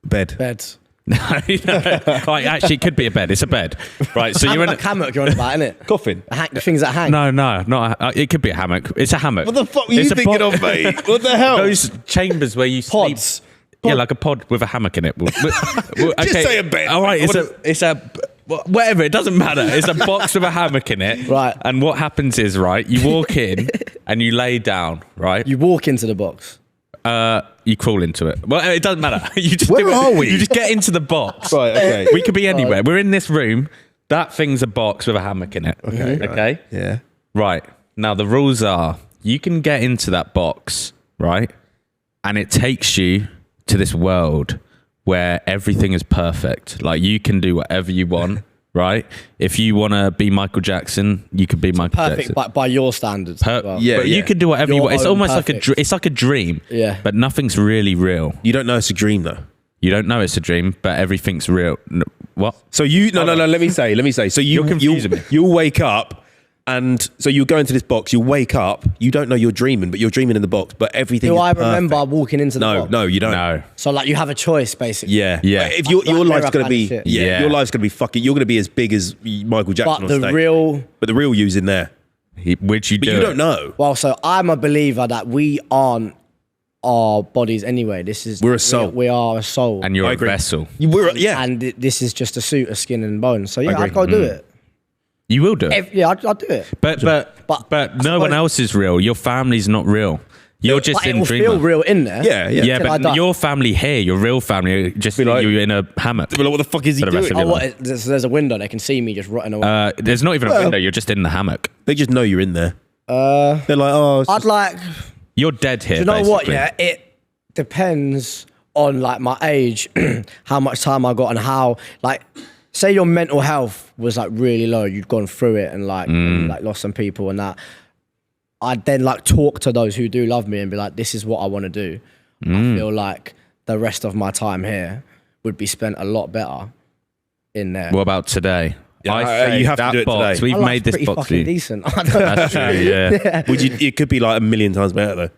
Bed. Beds. No, right, actually, it could be a bed. It's a bed, right? So you're in A hammock you're on about, isn't it? Coffin. Things that hang. No, not. It could be a hammock. It's a hammock. What the fuck were you It's a thinking bo- of, mate? What the hell? Those chambers where you sleep. Pods. Yeah, like a pod with a hammock in it. Just say a bed. All right, I it's a whatever. It doesn't matter. It's a box with a hammock in it. Right. And what happens is, right, you walk in and you lay down, right. You walk into the box. You crawl into it. Well, it doesn't matter. You just Where do it. are we? You just get into the box. Right, okay. We could be anywhere. We're in this room. That thing's a box with a hammock in it. Okay. Okay. Yeah. Right. Now the rules are you can get into that box, right? And it takes you to this world where everything is perfect. Like you can do whatever you want, right? If you want to be Michael Jackson, you could be Michael Jackson. Perfect by your standards. As well. Yeah, but you can do whatever you Your want. It's own almost perfect. it's like a dream. Yeah. But nothing's really real. You don't know it's a dream though. You don't know it's a dream, but everything's real. What? So no. Let me say. So You're confusing me. You'll wake up. And so you go into this box, you wake up, you don't know you're dreaming, but you're dreaming in the box, but everything Do is I perfect. remember walking into the box? No, you don't. No. So like you have a choice basically. Yeah. Yeah. If your Like life's going to mirror be, kind of shit. Yeah. your life's going to be fucking, you're going to be as big as Michael Jackson But on the stage. But the real you's in there. Which you But do. you don't know. Well, so I'm a believer that we aren't our bodies anyway. We're a soul. We are a soul. And you're I a agree. vessel. And this is just a suit of skin and bones. So yeah, agree. I'd go do it. You will do it. Yeah, I'd do it. But no one else is real. Your family's not real. You're just But it in will dreamer. feel real in there. Yeah. Yeah, Till I but die. your family here, your real family, just Be like- you're in a hammock. But like, what the fuck is he For the rest doing? of your Oh, life. what? There's a window. They can see me just rotting away. There's not even a window. You're just in the hammock. They just know you're in there. They're like, oh, it's I'd just- like. You're dead here. Do you know what? basically. Yeah, it depends on like my age, how much time I got, and how like. Say your mental health was like really low, you'd gone through it and like lost some people and that. I'd then like talk to those who do love me and be like, this is what I want to do. I feel like the rest of my time here would be spent a lot better in there. What about today? Yeah, I say you have to that do it box. today. We've My life's made this pretty box for fucking you. decent. That's true. Yeah. it could be like a million times better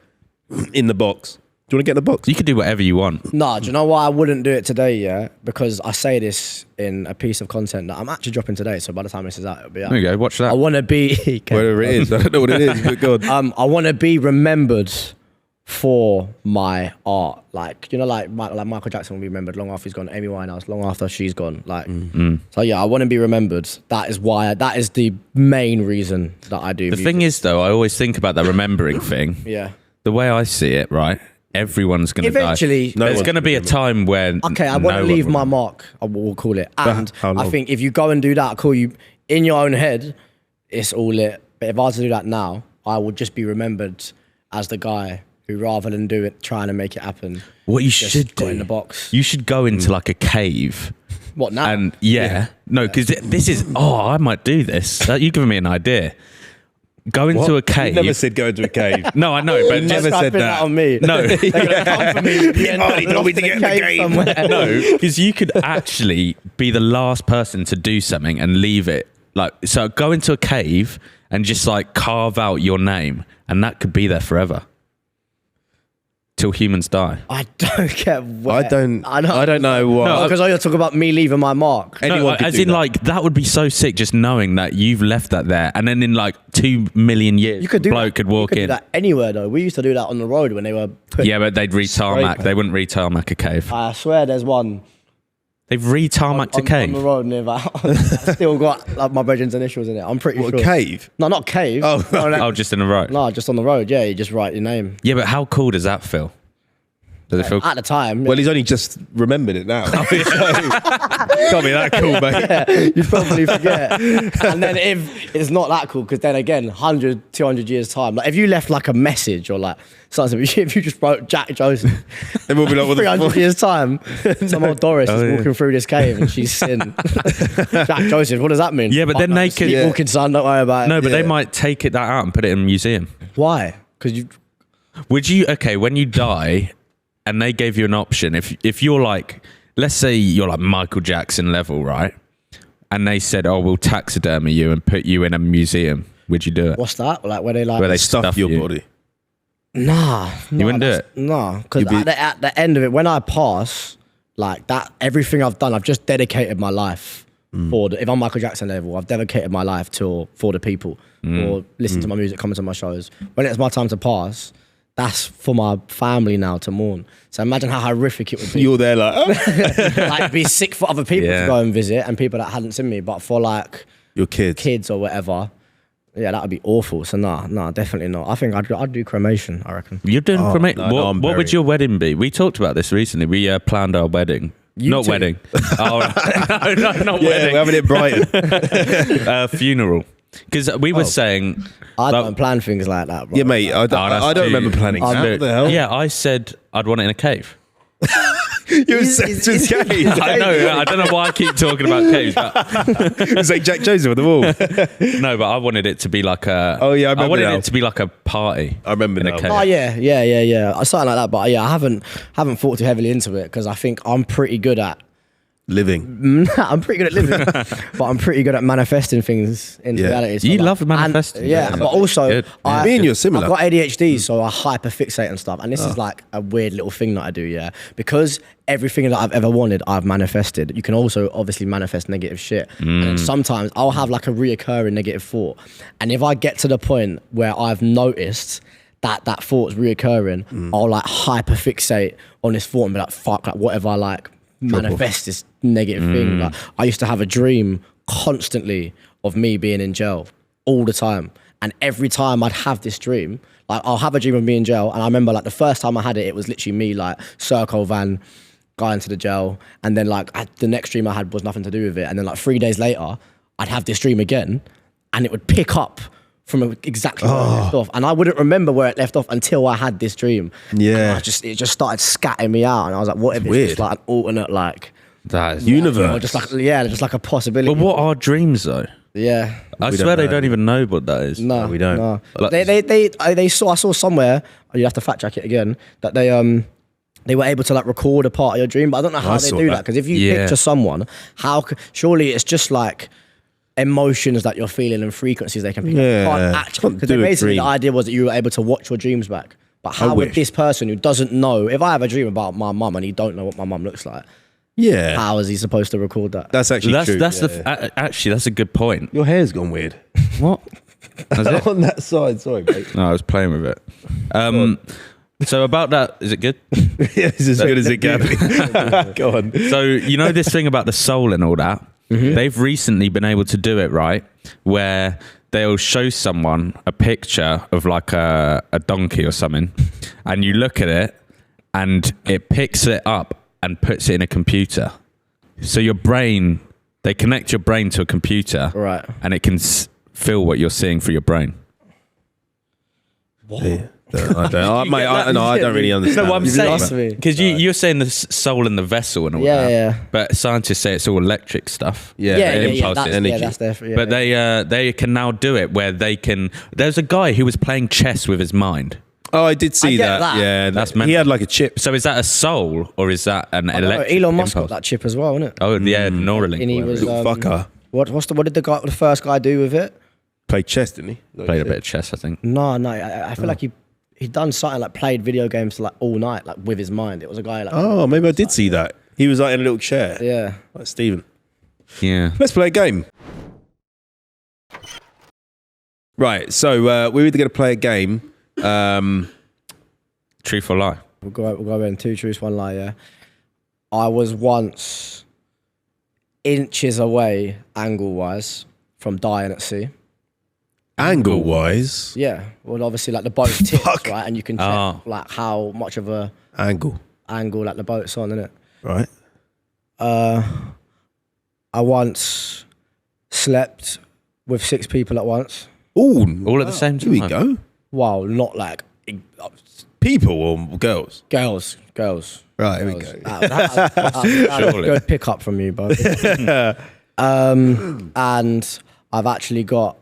though. In the box. Do you want to get in the box? You can do whatever you want. Nah, do you know why I wouldn't do it today? Yeah, because I say this in a piece of content that I'm actually dropping today. So by the time this is out, it'll be out. There you go. Watch that. I want to be. Whatever it is. I don't know what it is, but God. I want to be remembered for my art. Like, you know, like Michael Jackson will be remembered long after he's gone. Amy Winehouse, long after she's gone. Like, so yeah, I want to be remembered. That is why. That is the main reason that I do. The thing is, though, I always think about that remembering thing. yeah. The way I see it, right? Everyone's going to die. Eventually- No There's one's going to be a time when. Okay, I want to leave my mark. I will call it. And how long? I think if you go and do that, I call you in your own head. It's all lit. But if I was to do that now, I would just be remembered as the guy who, rather than do it, trying to make it happen. What you just should got do in the box. You should go into like a cave. What now? And no, because this is. Oh, I might do this. You've given me an idea. Go into a You cave. never said go into a cave. No, I know, but never Just said pin that. on me. No. They're gonna come for me. You end up he told me lost to in get a in the cave cave. somewhere. No, because you could actually be the last person to do something and leave it. Like, so go into a cave and just like carve out your name, and that could be there forever. Till humans die. I don't get where. I don't know No, what. Because you're talking about me leaving my mark. Anyone could as do in that. like that would be so sick just knowing that you've left that there, and then in like 2 million years, You could do bloke that. could walk you could in. Do that anywhere though. We used to do that on the road when they were. Yeah, but they'd re-tarmac. Spray They wouldn't re-tarmac a cave. I swear, there's one They've re-tarmacked a on cave. the road near that. I still got like my brethren's initials in it. I'm pretty What, sure. a cave? No, not cave. Oh. no, Oh, just in a row. no, just on the road. Yeah, you just write your name. Yeah, but how cool does that feel? Does it feel? At the time, Well, he's only just remembered it now. Can't be that cool, mate. you'd probably forget. And then if it's not that cool, because then again, 100, 200 years time, like if you left like a message or like something, if you just wrote Jack Joseph, Then we'll be like, what the 300 fuck? years time, some old Doris is yeah. walking through this cave and she's sin. Jack Joseph, what does that mean? Yeah, but then they could- Yeah. Walking son, don't worry about it. No, but they Yeah. might take that out and put it in a museum. Why? Because you. Would you? Okay, when you die, and they gave you an option, if you're like, let's say you're like Michael Jackson level, right? And they said, oh, we'll taxidermy you and put you in a museum. Would you do it? What's that? Like where they like. Where they Stuff stuff your you. body. Nah, You wouldn't do it? No, because You'd be- at the end of it, when I pass, like that, everything I've done, I've just dedicated my life for. If I'm Michael Jackson level, I've dedicated my life for the people, or listen to my music, come to my shows. When it's my time to pass, that's for my family now to mourn. So imagine how horrific it would be. You're there like, oh. Like be sick for other people Yeah. to go and visit, and people that hadn't seen me, but for like Your kids. kids or whatever. Yeah, that would be awful. So nah, definitely not. I think I'd do cremation, I reckon. You're doing cremation. no, no, I'm what would very- your wedding be? We talked about this recently. We planned our wedding. Not two? wedding. Oh, no, not Yeah, wedding. we're having it in Brighton. Funeral. Because we were saying. I that- don't plan things like that, bro. Yeah, mate. I that's don't too- remember planning Oh, that. no. What the hell? Yeah, I said I'd want it in a cave. You was sent to his cave. I know. I don't know why I keep talking about caves. But It was like Jack Joseph on the wall. no, but I wanted it to be like a. Oh, yeah, I remember wanted now. it to be like a party. I remember in a now. cave. Oh yeah. Something like that. But yeah, I haven't thought too heavily into it because I think I'm pretty good at. Living. I'm pretty good at living, but I'm pretty good at manifesting things in reality. So You like- love manifesting. and- yeah, but also Good. I, Me and you're similar. I've got ADHD, so I hyperfixate and stuff. And this is like a weird little thing that I do, yeah. Because everything that I've ever wanted, I've manifested. You can also obviously manifest negative shit. And sometimes I'll have like a reoccurring negative thought. And if I get to the point where I've noticed that thought's reoccurring, I'll like hyperfixate on this thought and be like, fuck, like whatever I like manifest this negative thing. Like, I used to have a dream constantly of me being in jail all the time. And every time I'd have this dream, like I'll have a dream of me in jail. And I remember like the first time I had it, it was literally me like circle van going to the jail. And then like the next dream I had was nothing to do with it. And then like 3 days later, I'd have this dream again and it would pick up from exactly where it left off. And I wouldn't remember where it left off until I had this dream. Yeah. And it just started scatting me out. And I was like, what if it's weird. just like an alternate like That is Universe. or just like a possibility. But what are dreams though? Yeah. I We swear don't they know. don't even know what that is. No, we don't. No. Like- They saw. I saw somewhere. You have to fact check it again. That they were able to like record a part of your dream, but I don't know how I they saw do that. that. Because if you Yeah. picture someone, surely it's just like emotions that you're feeling and frequencies they can pick Yeah. up. Can't Because do a basically the dream. idea was that you were able to watch your dreams back. But how would wish. this person who doesn't know? If I have a dream about my mum and he don't know what my mum looks like, Yeah. how is he supposed to record that? That's actually true. That's yeah. actually that's a good point. Your hair's gone weird. What? Is it? On that side, sorry, mate. No, I was playing with it. So about that, is it good? Yeah, it's as good as it can be. Go on. So you know this thing about the soul and all that? They've recently been able to do it, right? Where they'll show someone a picture of like a donkey or something, and you look at it, and it picks it up and puts it in a computer. So your brain, they connect your brain to a computer, Right. and it can feel what you're seeing through your brain. Yeah. I don't really understand. No, what I'm You've saying, lost me. because you're saying the soul and the vessel and all Yeah, that. yeah. But scientists say it's all electric stuff. Yeah. Yeah, impulses, yeah, that's their. Yeah, But they can now do it where they can. There's a guy who was playing chess with his mind. Oh, I did see I get that. that. Yeah, That's he mental. had like a chip. So is that a soul or is that an I know, electric? Elon Musk impulse? got that chip as well, isn't it? Oh yeah, Neuralink. And he whatever was it is. Little fucker. What did the first guy do with it? Played chess, didn't he? Played a bit of chess, I think. No, I feel like he done something like played video games like all night, like with his mind. It was a guy like Oh, maybe I did see that. He was like in a little chair. yeah. Like Stephen. Yeah. Let's play a game. Right, so we're either going to play a game. Truth or lie? We'll go in 2 truths, 1 lie. Yeah, I was once inches away, angle wise, from dying at sea. Angle wise. Yeah, well, obviously, like the boat tips, Fuck. right, and you can check Oh. like how much of a Angle. angle like the boat's on, innit? Right. I once slept with 6 people at once. Ooh, All at the same Here we time? go. Wow, not like People or girls? girls. Right, here we Girls. go. That was a Surely. good pickup from you, bro. And I've actually got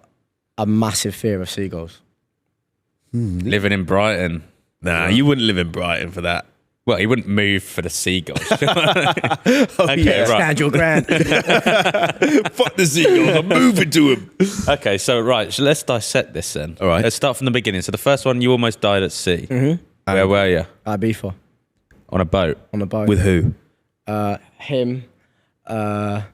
a massive fear of seagulls. Living in Brighton. Nah, you wouldn't live in Brighton for that. Well, he wouldn't move for the seagulls. okay, yeah. right. Stand your ground. Fuck the seagulls. I'm moving to him. Okay, so so let's dissect this then. All right. Let's start from the beginning. So the first one, you almost died at sea. Where were you? Ibiza On a boat. on a boat. With who? Him, Ah.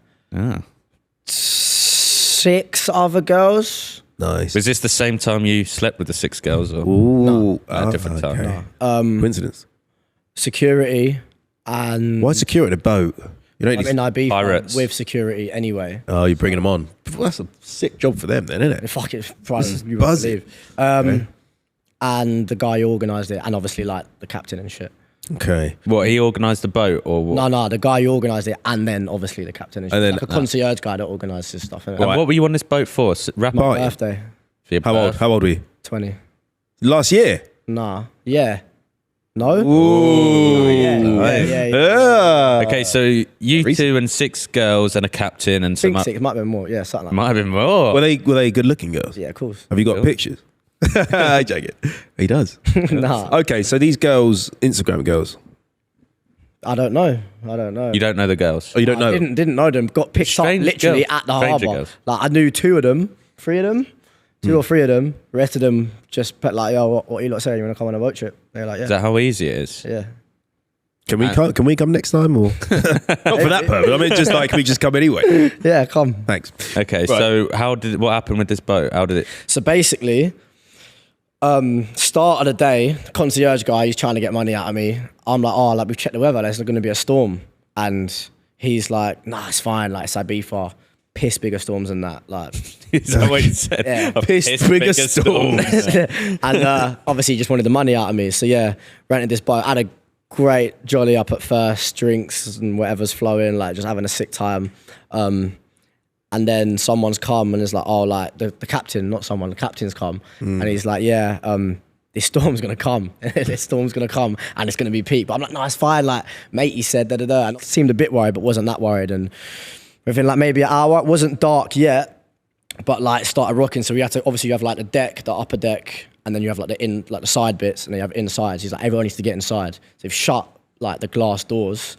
6 other girls. Nice. Was this the same time you slept with the 6 girls? Or? Ooh. A different time. okay. No. Coincidence. Security and Why secure in a boat? You don't I'm need in to, Ibiza Pirates. with security anyway. Oh, you're bringing them on. Well, that's a sick job for them then, isn't it? Fuck it, prices you buzzing. won't believe. And the guy who organised it, and obviously like the captain and shit. Okay. What, he organised the boat or what? No, the guy who organised it, and then obviously the captain and shit. And then- like a concierge guy that organises stuff. Innit? And what were you on this boat for? Wrap My up Party. birthday, for your How old? birth? How old were you? 20. Last year. Nah, yeah. No? Ooh. Yeah. Okay, so you two and 6 girls and a captain and I some. think 6, might be more. Yeah, something like Might have been more. Were they good looking girls? that. Yeah, of course. Have you got Cool. pictures? I take it. He does. Nah, Okay, so these girls, Instagram girls. I don't know. You don't know the girls. Oh, you don't know? I didn't know them. Got picked Strange up literally girls. at the Stranger harbour. girls. Like I knew 2 of them, 3 of them, 2 or 3 of them. The rest of them just put like, yo, what you lot saying? You want to come on a boat trip? They're like, yeah, Is that how easy it is? yeah. Can we come next time or not for that purpose? I mean, just like, can we just come anyway? Yeah, come. Thanks. Okay, so what happened with this boat? How did it? So basically, start of the day, concierge guy, he's trying to get money out of me. I'm like, oh, like we've checked the weather, there's going to be a storm. And he's like, nah, it's fine, like it's Ibiza, piss bigger storms than that. Like, Is that what you said? Yeah. A Piss bigger storm. and obviously he just wanted the money out of me. So yeah, rented this boat, had a great jolly up at first, drinks and whatever's flowing, like just having a sick time. And then someone's come and is like, oh, like the captain, not someone, the captain's come. And he's like, yeah, this storm's gonna come. This storm's gonna come and it's gonna be peak. But I'm like, no, it's fine. Like, mate, he said, da-da-da. And I seemed a bit worried, but wasn't that worried. And within like maybe an hour, it wasn't dark yet, but like started rocking. So we had to, obviously you have like the deck, the upper deck, and then you have like the side bits, and then you have insides. He's like, everyone needs to get inside. So they've shut like the glass doors,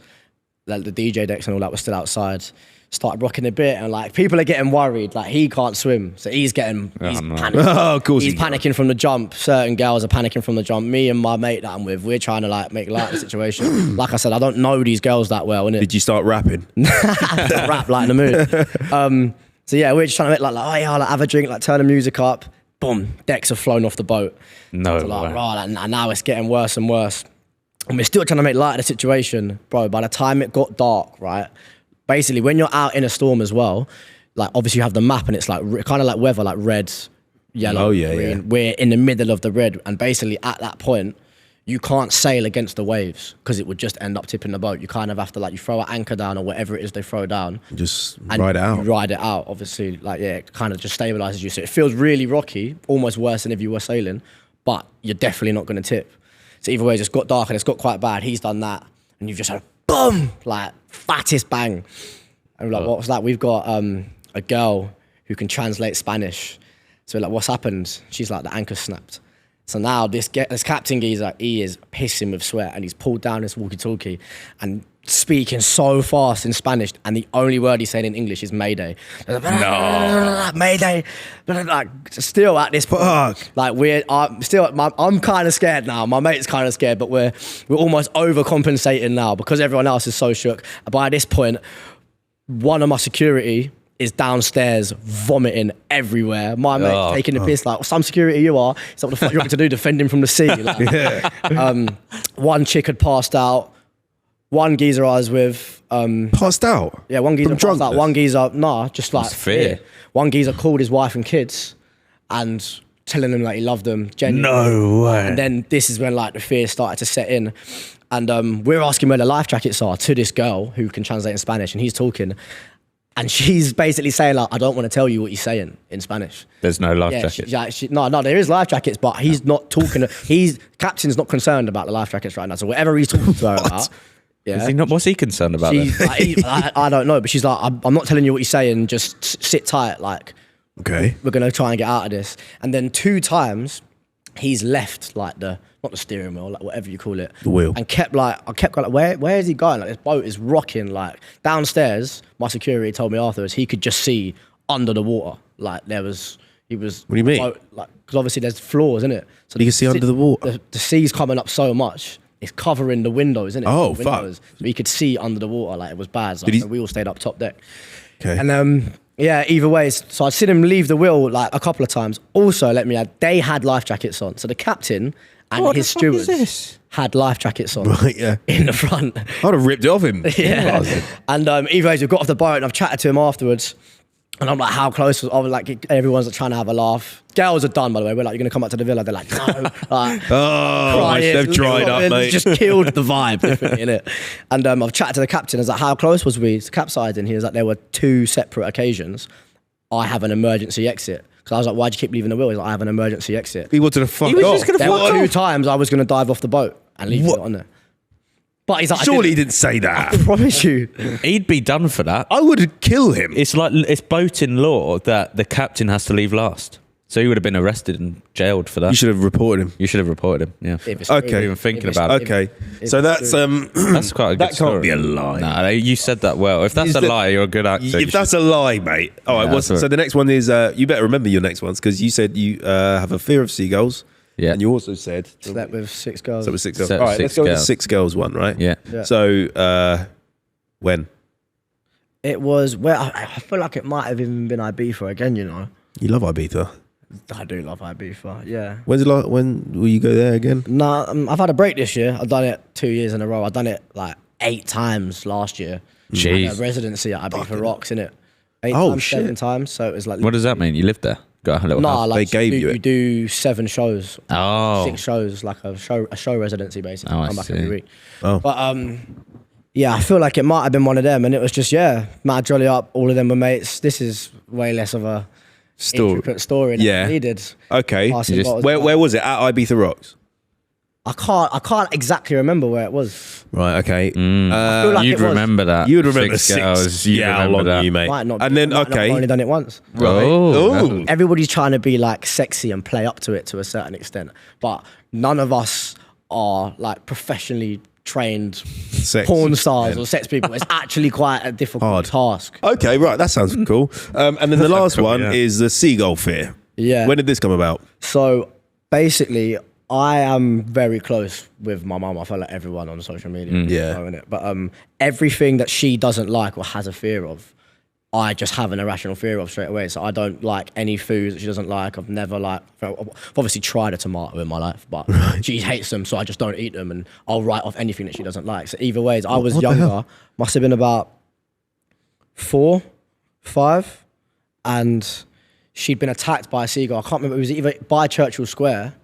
like the DJ decks and all that was still outside. Started rocking a bit, and like people are getting worried. Like he can't swim, so he's panicking. Oh, of course He's he can. panicking from the jump. Certain girls are panicking from the jump. Me and my mate that I'm with, we're trying to like make light of the situation. Like I said, I don't know these girls that well, innit? Did you start rapping? Rap like in the mood. So yeah, we're just trying to make like oh yeah, like have a drink, like turn the music up. Boom, decks have flown off the boat. No So like, way. right, and now it's getting worse and worse. And we're still trying to make light of the situation, bro. By the time it got dark, right? Basically, when you're out in a storm as well, like obviously you have the map and it's like kind of like weather, like red, yellow, Oh, yeah, green. yeah. We're in the middle of the red, and basically at that point, you can't sail against the waves because it would just end up tipping the boat. You kind of have to like you throw an anchor down or whatever it is they throw down. Just And ride it out. You ride it out, obviously. Like, yeah, it kind of just stabilizes you. So it feels really rocky, almost worse than if you were sailing, but you're definitely not going to tip. So either way, it just got dark and it's got quite bad. He's done that. And you've just had a boom, like fattest bang. And we're like, what was that? We've got a girl who can translate Spanish. So we're like, what's happened? She's like, the anchor snapped. So now this captain geezer, he is pissing with sweat and he's pulled down his walkie-talkie and speaking so fast in Spanish, and the only word he's saying in English is Mayday. No. Mayday. Like, still at this point, like I'm kind of scared now. My mate's kind of scared, but we're almost overcompensating now because everyone else is so shook. By this point, one of my security is downstairs vomiting everywhere. My mate's taking the piss, like, some security you are. So what the fuck you want me to do? Defend him from the sea? Like, one chick had passed out. One geezer I was with, Passed out? yeah, one geezer From passed out. drunkenness? One geezer, nah, just like fear. One geezer called his wife and kids and telling them like he loved them genuinely. No way. And then this is when like the fear started to set in. And we're asking where the life jackets are to this girl who can translate in Spanish, and he's talking. And she's basically saying like, I don't want to tell you what he's saying in Spanish. There's no life Yeah, jacket. no, there is life jackets, but he's not talking. Captain's not concerned about the life jackets right now. So whatever he's talking to her about, Is he not? What's he concerned about? Then? I don't know, but she's like, I'm not telling you what he's saying. Just sit tight. Like, Okay. we're gonna try and get out of this. And then 2 times, he's left like not the steering wheel, like whatever you call it, The wheel. and I kept going like, where is he going? Like this boat is rocking. Like downstairs, my security told me afterwards he could just see under the water. Like he was. What do you mean? Like, because obviously there's floors, isn't it? So You can see under the water? The sea's coming up so much. It's covering the windows, isn't it? Oh, The fuck. windows. So he could see under the water, like it was bad. Did he- So we all stayed up top deck. Okay. And yeah, either way, so I'd seen him leave the wheel like a couple of times. Also, let me add, they had life jackets on. So the captain and What his the fuck is stewards this? had life jackets on Right, yeah. in the front. I'd have ripped it off him. Yeah. And either way, we got off the boat and I've chatted to him afterwards. And I'm like, how close was I? Was like, everyone's like, trying to have a laugh. Girls are done, by the way. We're like, you're going to come up to the villa? They're like, no. Like, Oh, they've dried up, It's mate. just killed the vibe, definitely, innit? And I've chatted to the captain. I was like, how close was we to capsizing? He was like, there were 2 separate occasions. I have an emergency exit. Because I was like, why'd you keep leaving the wheel? He's like, I have an emergency exit. He wanted to fuck He was off. just gonna There fuck were 2 off. times I was going to dive off the boat. and leave it on there. But he's like, Surely he didn't say that. I promise you. He'd be done for that. I would kill him. It's like it's boating law that the captain has to leave last. So he would have been arrested and jailed for that. You should have reported him. You should have reported him. Yeah. Okay. Even thinking about it. Okay. So that's That's quite a good that story. can't be a lie. Nah, you said that well. If that's a lie, you're a good actor. If that's a lie, mate. All right. Yeah, that's So the next one is you better remember your next ones because you said you have a fear of seagulls. Yeah. And you also said Slept with 6 girls. so it was 6 girls. Slept All with right. Let's 6 go with the girls. 6 girls one, right? Yeah. So when It was where I feel like it might have even been Ibiza again. You know, you love Ibiza. I do love Ibiza. Yeah. When will you go there again? Nah, I've had a break this year. I've done it 2 years in a row. I've done it like 8 times last year. Jeez. I had a residency at Ibiza Rocks, innit? 8 Oh, times, shit. 7 times. So it was like. What does that mean? You lived there? Got a little Nah, house? like They gave you you it. do 7 shows. Oh. 6 shows, like a show residency basically. Oh, I Come back see. every week. Oh. But yeah, I feel like it might have been one of them, and it was just mad jolly up. All of them were mates. This is way less of a intricate story than Yeah. I needed. Okay. Passing bottles. Where was it? At Ibiza Rocks. I can't exactly remember where it was. Right. Okay. feel like You'd it was. remember that. You would remember 6 six. girls. You'd Yeah, how remember long that. you, mate? Might not. And then might not, okay. I've only done it once. Right. Oh. Ooh. Everybody's trying to be like sexy and play up to it to a certain extent, but none of us are like professionally trained Sex. porn stars or sex people. It's actually quite a difficult task. Okay. Right. That sounds cool. And then the last cool, one yeah. is the seagull fear. Yeah. When did this come about? So basically, I am very close with my mum. I feel like everyone on social media, Yeah. knowing it. But everything that she doesn't like or has a fear of, I just have an irrational fear of straight away. So I don't like any foods that she doesn't like. I've never I've obviously tried a tomato in my life, but she hates them, so I just don't eat them, and I'll write off anything that she doesn't like. So either ways, I was what the younger, hell? must have been about 4, 5, and she'd been attacked by a seagull. I can't remember. It was either by Churchill Square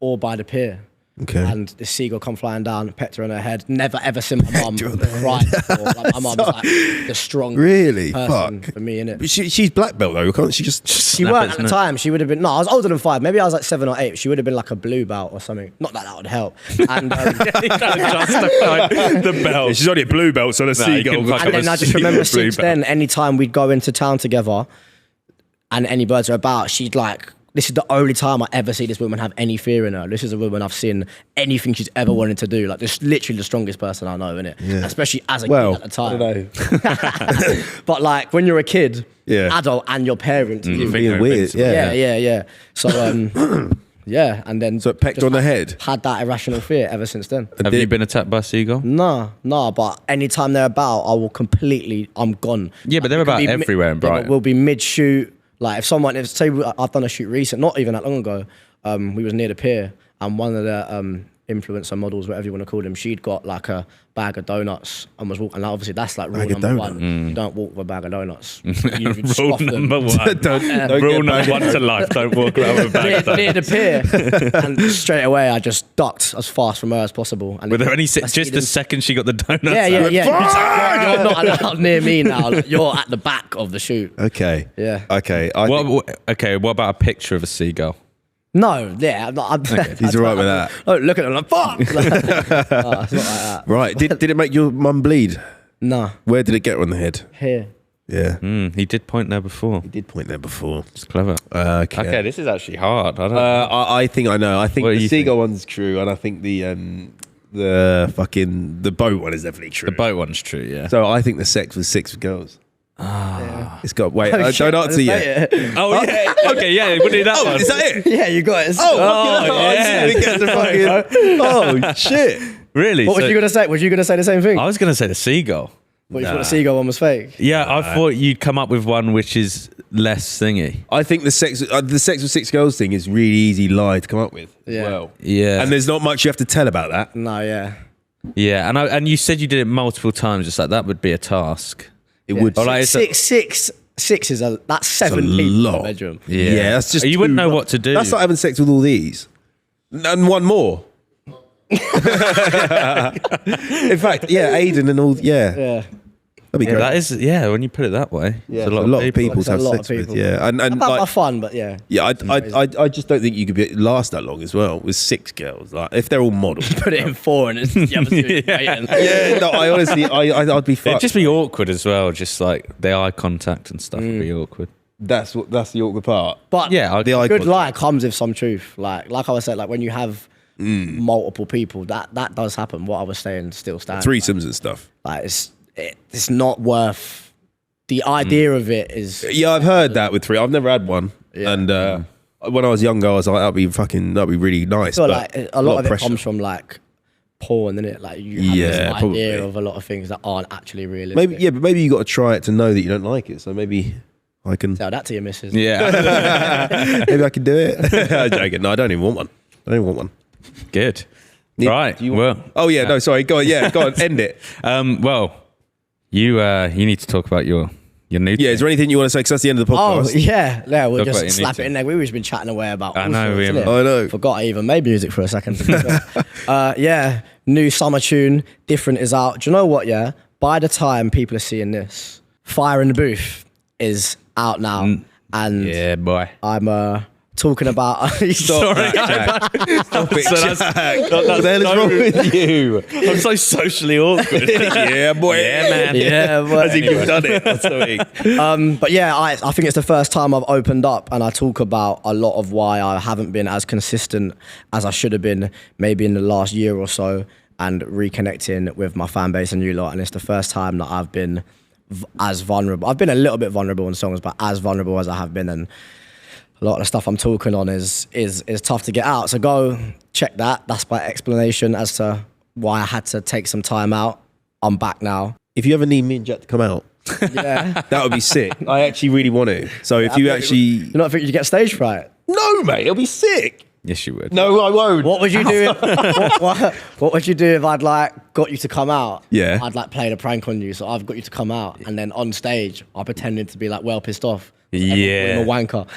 or by the pier. Okay. And the seagull come flying down, pecked her on her head. Never ever seen my mum cry before. Like, my mum was like the strong Really? person Fuck. for me, innit? But she's black belt though. Can't she just? She weren't at the time. She would have been. No, I was older than 5. Maybe I was like 7 or 8. She would have been like a blue belt or something. Not that would help. And, the belt. She's only a blue belt, so the seagull. and then I just remember since then, anytime we'd go into town together, and any birds are about, she'd like. This is the only time I ever see this woman have any fear in her. This is a woman I've seen anything she's ever wanted to do. Like, this literally the strongest person I know, innit? Yeah. Especially as a kid Well, at the time. I don't know. But like when you're a kid, Yeah. adult, and your parent, You think Being they're weird. invincible. Yeah. So yeah, and then So it pecked just on the head. had that irrational fear ever since then. Have you been attacked by a seagull? Nah, but anytime they're about, I will I'm gone. Yeah, but they're It could about be everywhere in yeah, but Brighton. we'll be mid-shoot. Like if say I've done a shoot recent, not even that long ago, we was near the pier, and one of the influencer models, whatever you want to call them, she'd got like a bag of donuts and was walking. And obviously that's like rule Bag of number donuts. 1. You don't walk with a bag of donuts. You Rule scoff them. number 1. Don't Rule get number 1 to life. Don't walk around with a bag of near donuts. the pier, and straight away I just ducked as fast from her as possible. And Were there any I just the second she got the donuts yeah, out? You're not allowed near me now. You're at the back of the shoot. Okay. Yeah. Okay. What about a picture of a seagull? No, yeah, I'm not. He's all right with that. Oh, look at him like fuck. No, it's not like that. Right. Did it make your mum bleed? No, Where did it get her on the head? here. Yeah. He did point there before. He did point there before. It's clever. Okay. This is actually hard. I don't I think I know. I think What do the you seagull one's true, and I think the boat one is definitely true. The boat one's true, yeah. So I think the sex was 6 girls. It's got wait. Oh, shit, don't answer yet. Oh, yeah. Okay, yeah, we'll do that one. Is that it? Yeah, you got it. Oh, yeah. Oh shit! Really? What was you gonna say? Was you gonna say the same thing? I was going to say the seagull. What, you thought the seagull one was fake? Yeah, I thought you'd come up with one which is less thingy. I think the sex with 6 girls thing is really easy lie to come up with. Yeah. As well. Yeah. And there's not much you have to tell about that. No, yeah. Yeah, and you said you did it multiple times, just like that would be a task. It would. Or like, Six is that's 7 It's a people in lot. the bedroom. Yeah, that's just You wouldn't too know much. what to do. That's like having sex with all these. And one more. In fact, yeah, Aiden and all. Yeah. Yeah. That'd be Yeah, great. that is. Yeah, when you put it that way, Yeah, it's a lot of people. to have It's a lot sex of with. people. Yeah, and About like, fun, but yeah. yeah, I just don't think you could last that long as well with 6 girls. Like if they're all models. Put it in 4 and it's the other 2 waiting. Yeah, no, I honestly, I'd be fucked. It'd just be awkward as well. Just like the eye contact and stuff would be awkward. That's the awkward part. But Yeah, The eye good contact. lie comes with some truth. Like I was saying, like when you have multiple people, that does happen. What I was saying still stands. Threesomes and stuff. Like it's not worth. The idea of it is. Yeah, I've heard that with 3. I've never had one. Yeah. And when I was younger, I was like, that'd be really nice. I feel but like a lot of it pressure. comes from like porn, innit? Like you have this idea probably. of a lot of things that aren't actually realistic. But maybe you got to try it to know that you don't like it. So maybe I can. Tell that to your missus. Yeah, Maybe I can do it. I'm joking. No, I don't even want one. I don't even want one. good. Do Right. you Well, Oh yeah, no, sorry. Go on. Yeah, go on. End it. well, you need to talk about your new. Yeah, is there anything you want to say? Because that's the end of the Oh podcast. yeah, we'll Talk about just your slap new it in there. We've just been chatting away about. I all know, sorts, we innit? have. I know. Forgot I even made music for a second. Yeah, new summer tune, Different is out. Do you know what? Yeah, by the time people are seeing this, Fire in the Booth is out now, and Yeah, boy. I'm talking about. Sorry. Jack. Stop it, So that's- Jack. that's What the hell is so- wrong with you? I'm so socially awkward. Yeah, boy. Yeah, man. Yeah, but I think you've done it. That's the week. But yeah, I think it's the first time I've opened up and I talk about a lot of why I haven't been as consistent as I should have been maybe in the last year or so, and reconnecting with my fan base and you lot. And it's the first time that I've been as vulnerable. I've been a little bit vulnerable in songs, but as vulnerable as I have been, and a lot of the stuff I'm talking on is tough to get out. So go check that. That's my explanation as to why I had to take some time out. I'm back now. If you ever need me and Jack to come out, Yeah. that would be sick. I actually really want to. So if you actually... You not think you get stage fright? No, mate, it'll be sick. Yes, you would. No, I won't. What would you do? What would you do if I'd like got you to come out? Yeah. I'd like played a prank on you, so I've got you to come out, and then on stage I pretended to be like well pissed off. Yeah. I'm a wanker.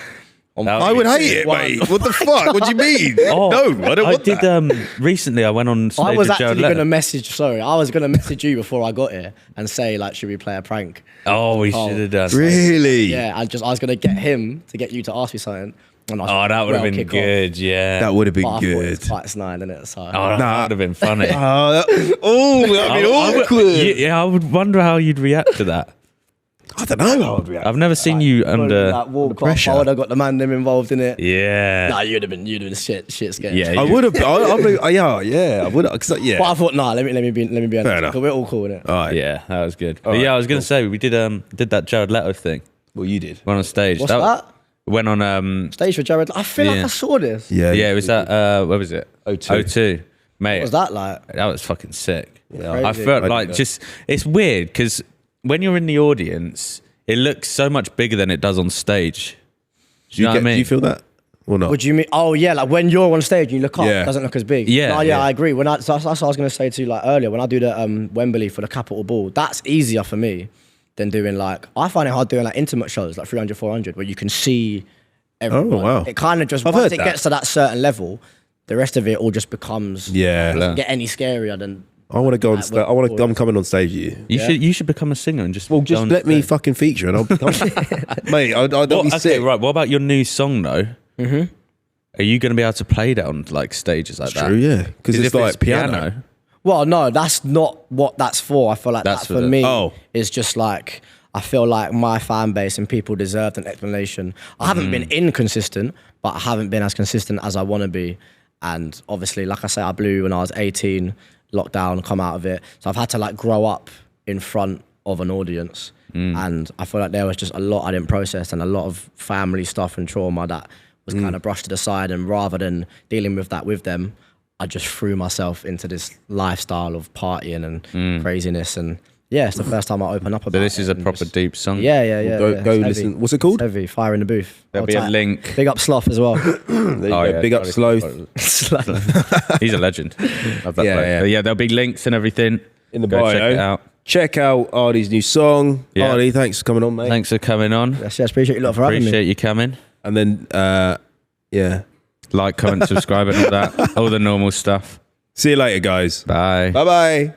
I would hate it, mate. What the fuck? What do you mean? No, I don't want did, that. Recently, I went on stage I was with Jared actually Leto. gonna message. Sorry, I was gonna message you before I got here and say like, should we play a prank? Oh, we should have done. Really? Yeah, I was gonna get him to get you to ask me something. And I Oh, that would have well, been kick off. good. Yeah. That would have been But I thought it good. was quite snide, isn't it? So Oh, that would have been funny. That'd be I would- awkward. yeah, I would wonder how you'd react to that. I don't know how I'd react. I've never seen you under. like walk pressure. off, I would have got the man them involved in it. Yeah. Nah, you'd have been shit scared. Yeah. I would have. Yeah, I would have. Yeah. But I thought, nah, let me be honest. enough. Because we're all cool in it. All right. Yeah, that was good. But right, yeah, I was gonna say we did that Jared Leto thing. Well, you did. Went on stage. What's that? Went on Stage for Jared. I feel like Yeah. I saw this. Yeah. yeah, it was that where was it? O2. O2. Mate. What was that like? That was fucking sick. Yeah. I Crazy. felt I like did that. just it's weird because when you're in the audience, it looks so much bigger than it does on stage. Do you know what I mean? Do you feel that or not? What do you mean? Oh yeah, like when you're on stage and you look up, Yeah. it doesn't look as big. Yeah, No, yeah. I agree. That's what I was going to say to you like earlier. When I do the Wembley for the Capital Ball, that's easier for me than doing like, I find it hard doing like intimate shows like 300, 400 where you can see everyone. Oh, wow. It kind of just, I've once heard it that. gets to that certain level, the rest of it all just becomes, Yeah. doesn't get any scarier than, I want to go on Like, stage. I want to. we're- I'm coming on stage with you. You should become a singer and just Well, go just on let me stage. fucking feature and I'll become. Mate, I'll What- be okay, sick. right. What about your new song though? Mm-hmm. Are you going to be able to play that on like stages like that? True, yeah. Because it's if like piano. well, no, that's not what that's for. I feel like That's that for for the- me Oh. is just like, I feel like my fan base and people deserved an explanation. I haven't been inconsistent, but I haven't been as consistent as I want to be. And obviously, like I say, I blew when I was 18, lockdown, come out of it. So I've had to like grow up in front of an audience. And I feel like there was just a lot I didn't process and a lot of family stuff and trauma that was kind of brushed to the side. And rather than dealing with that with them, I just threw myself into this lifestyle of partying and craziness. And yeah, it's the first time I open up about So this is a it and proper just- deep song. Yeah. Go It's listen. heavy. What's it called? It's heavy. Fire in the Booth. There'll Hold be a tight. link. Big up Sloth as well. There you Oh, go. yeah, Big up, sorry. Sloth. He's a legend. Love that Yeah, bloke. yeah. But yeah, there'll be links and everything In the Go bio. check it out. Check out Ardee's new song. Yeah. Ardee, thanks for coming on, mate. Thanks for coming on. Yes, appreciate you lot for having me. Appreciate you coming. And then, yeah. Like, comment, subscribe, and all that. All the normal stuff. See you later, guys. Bye. Bye bye.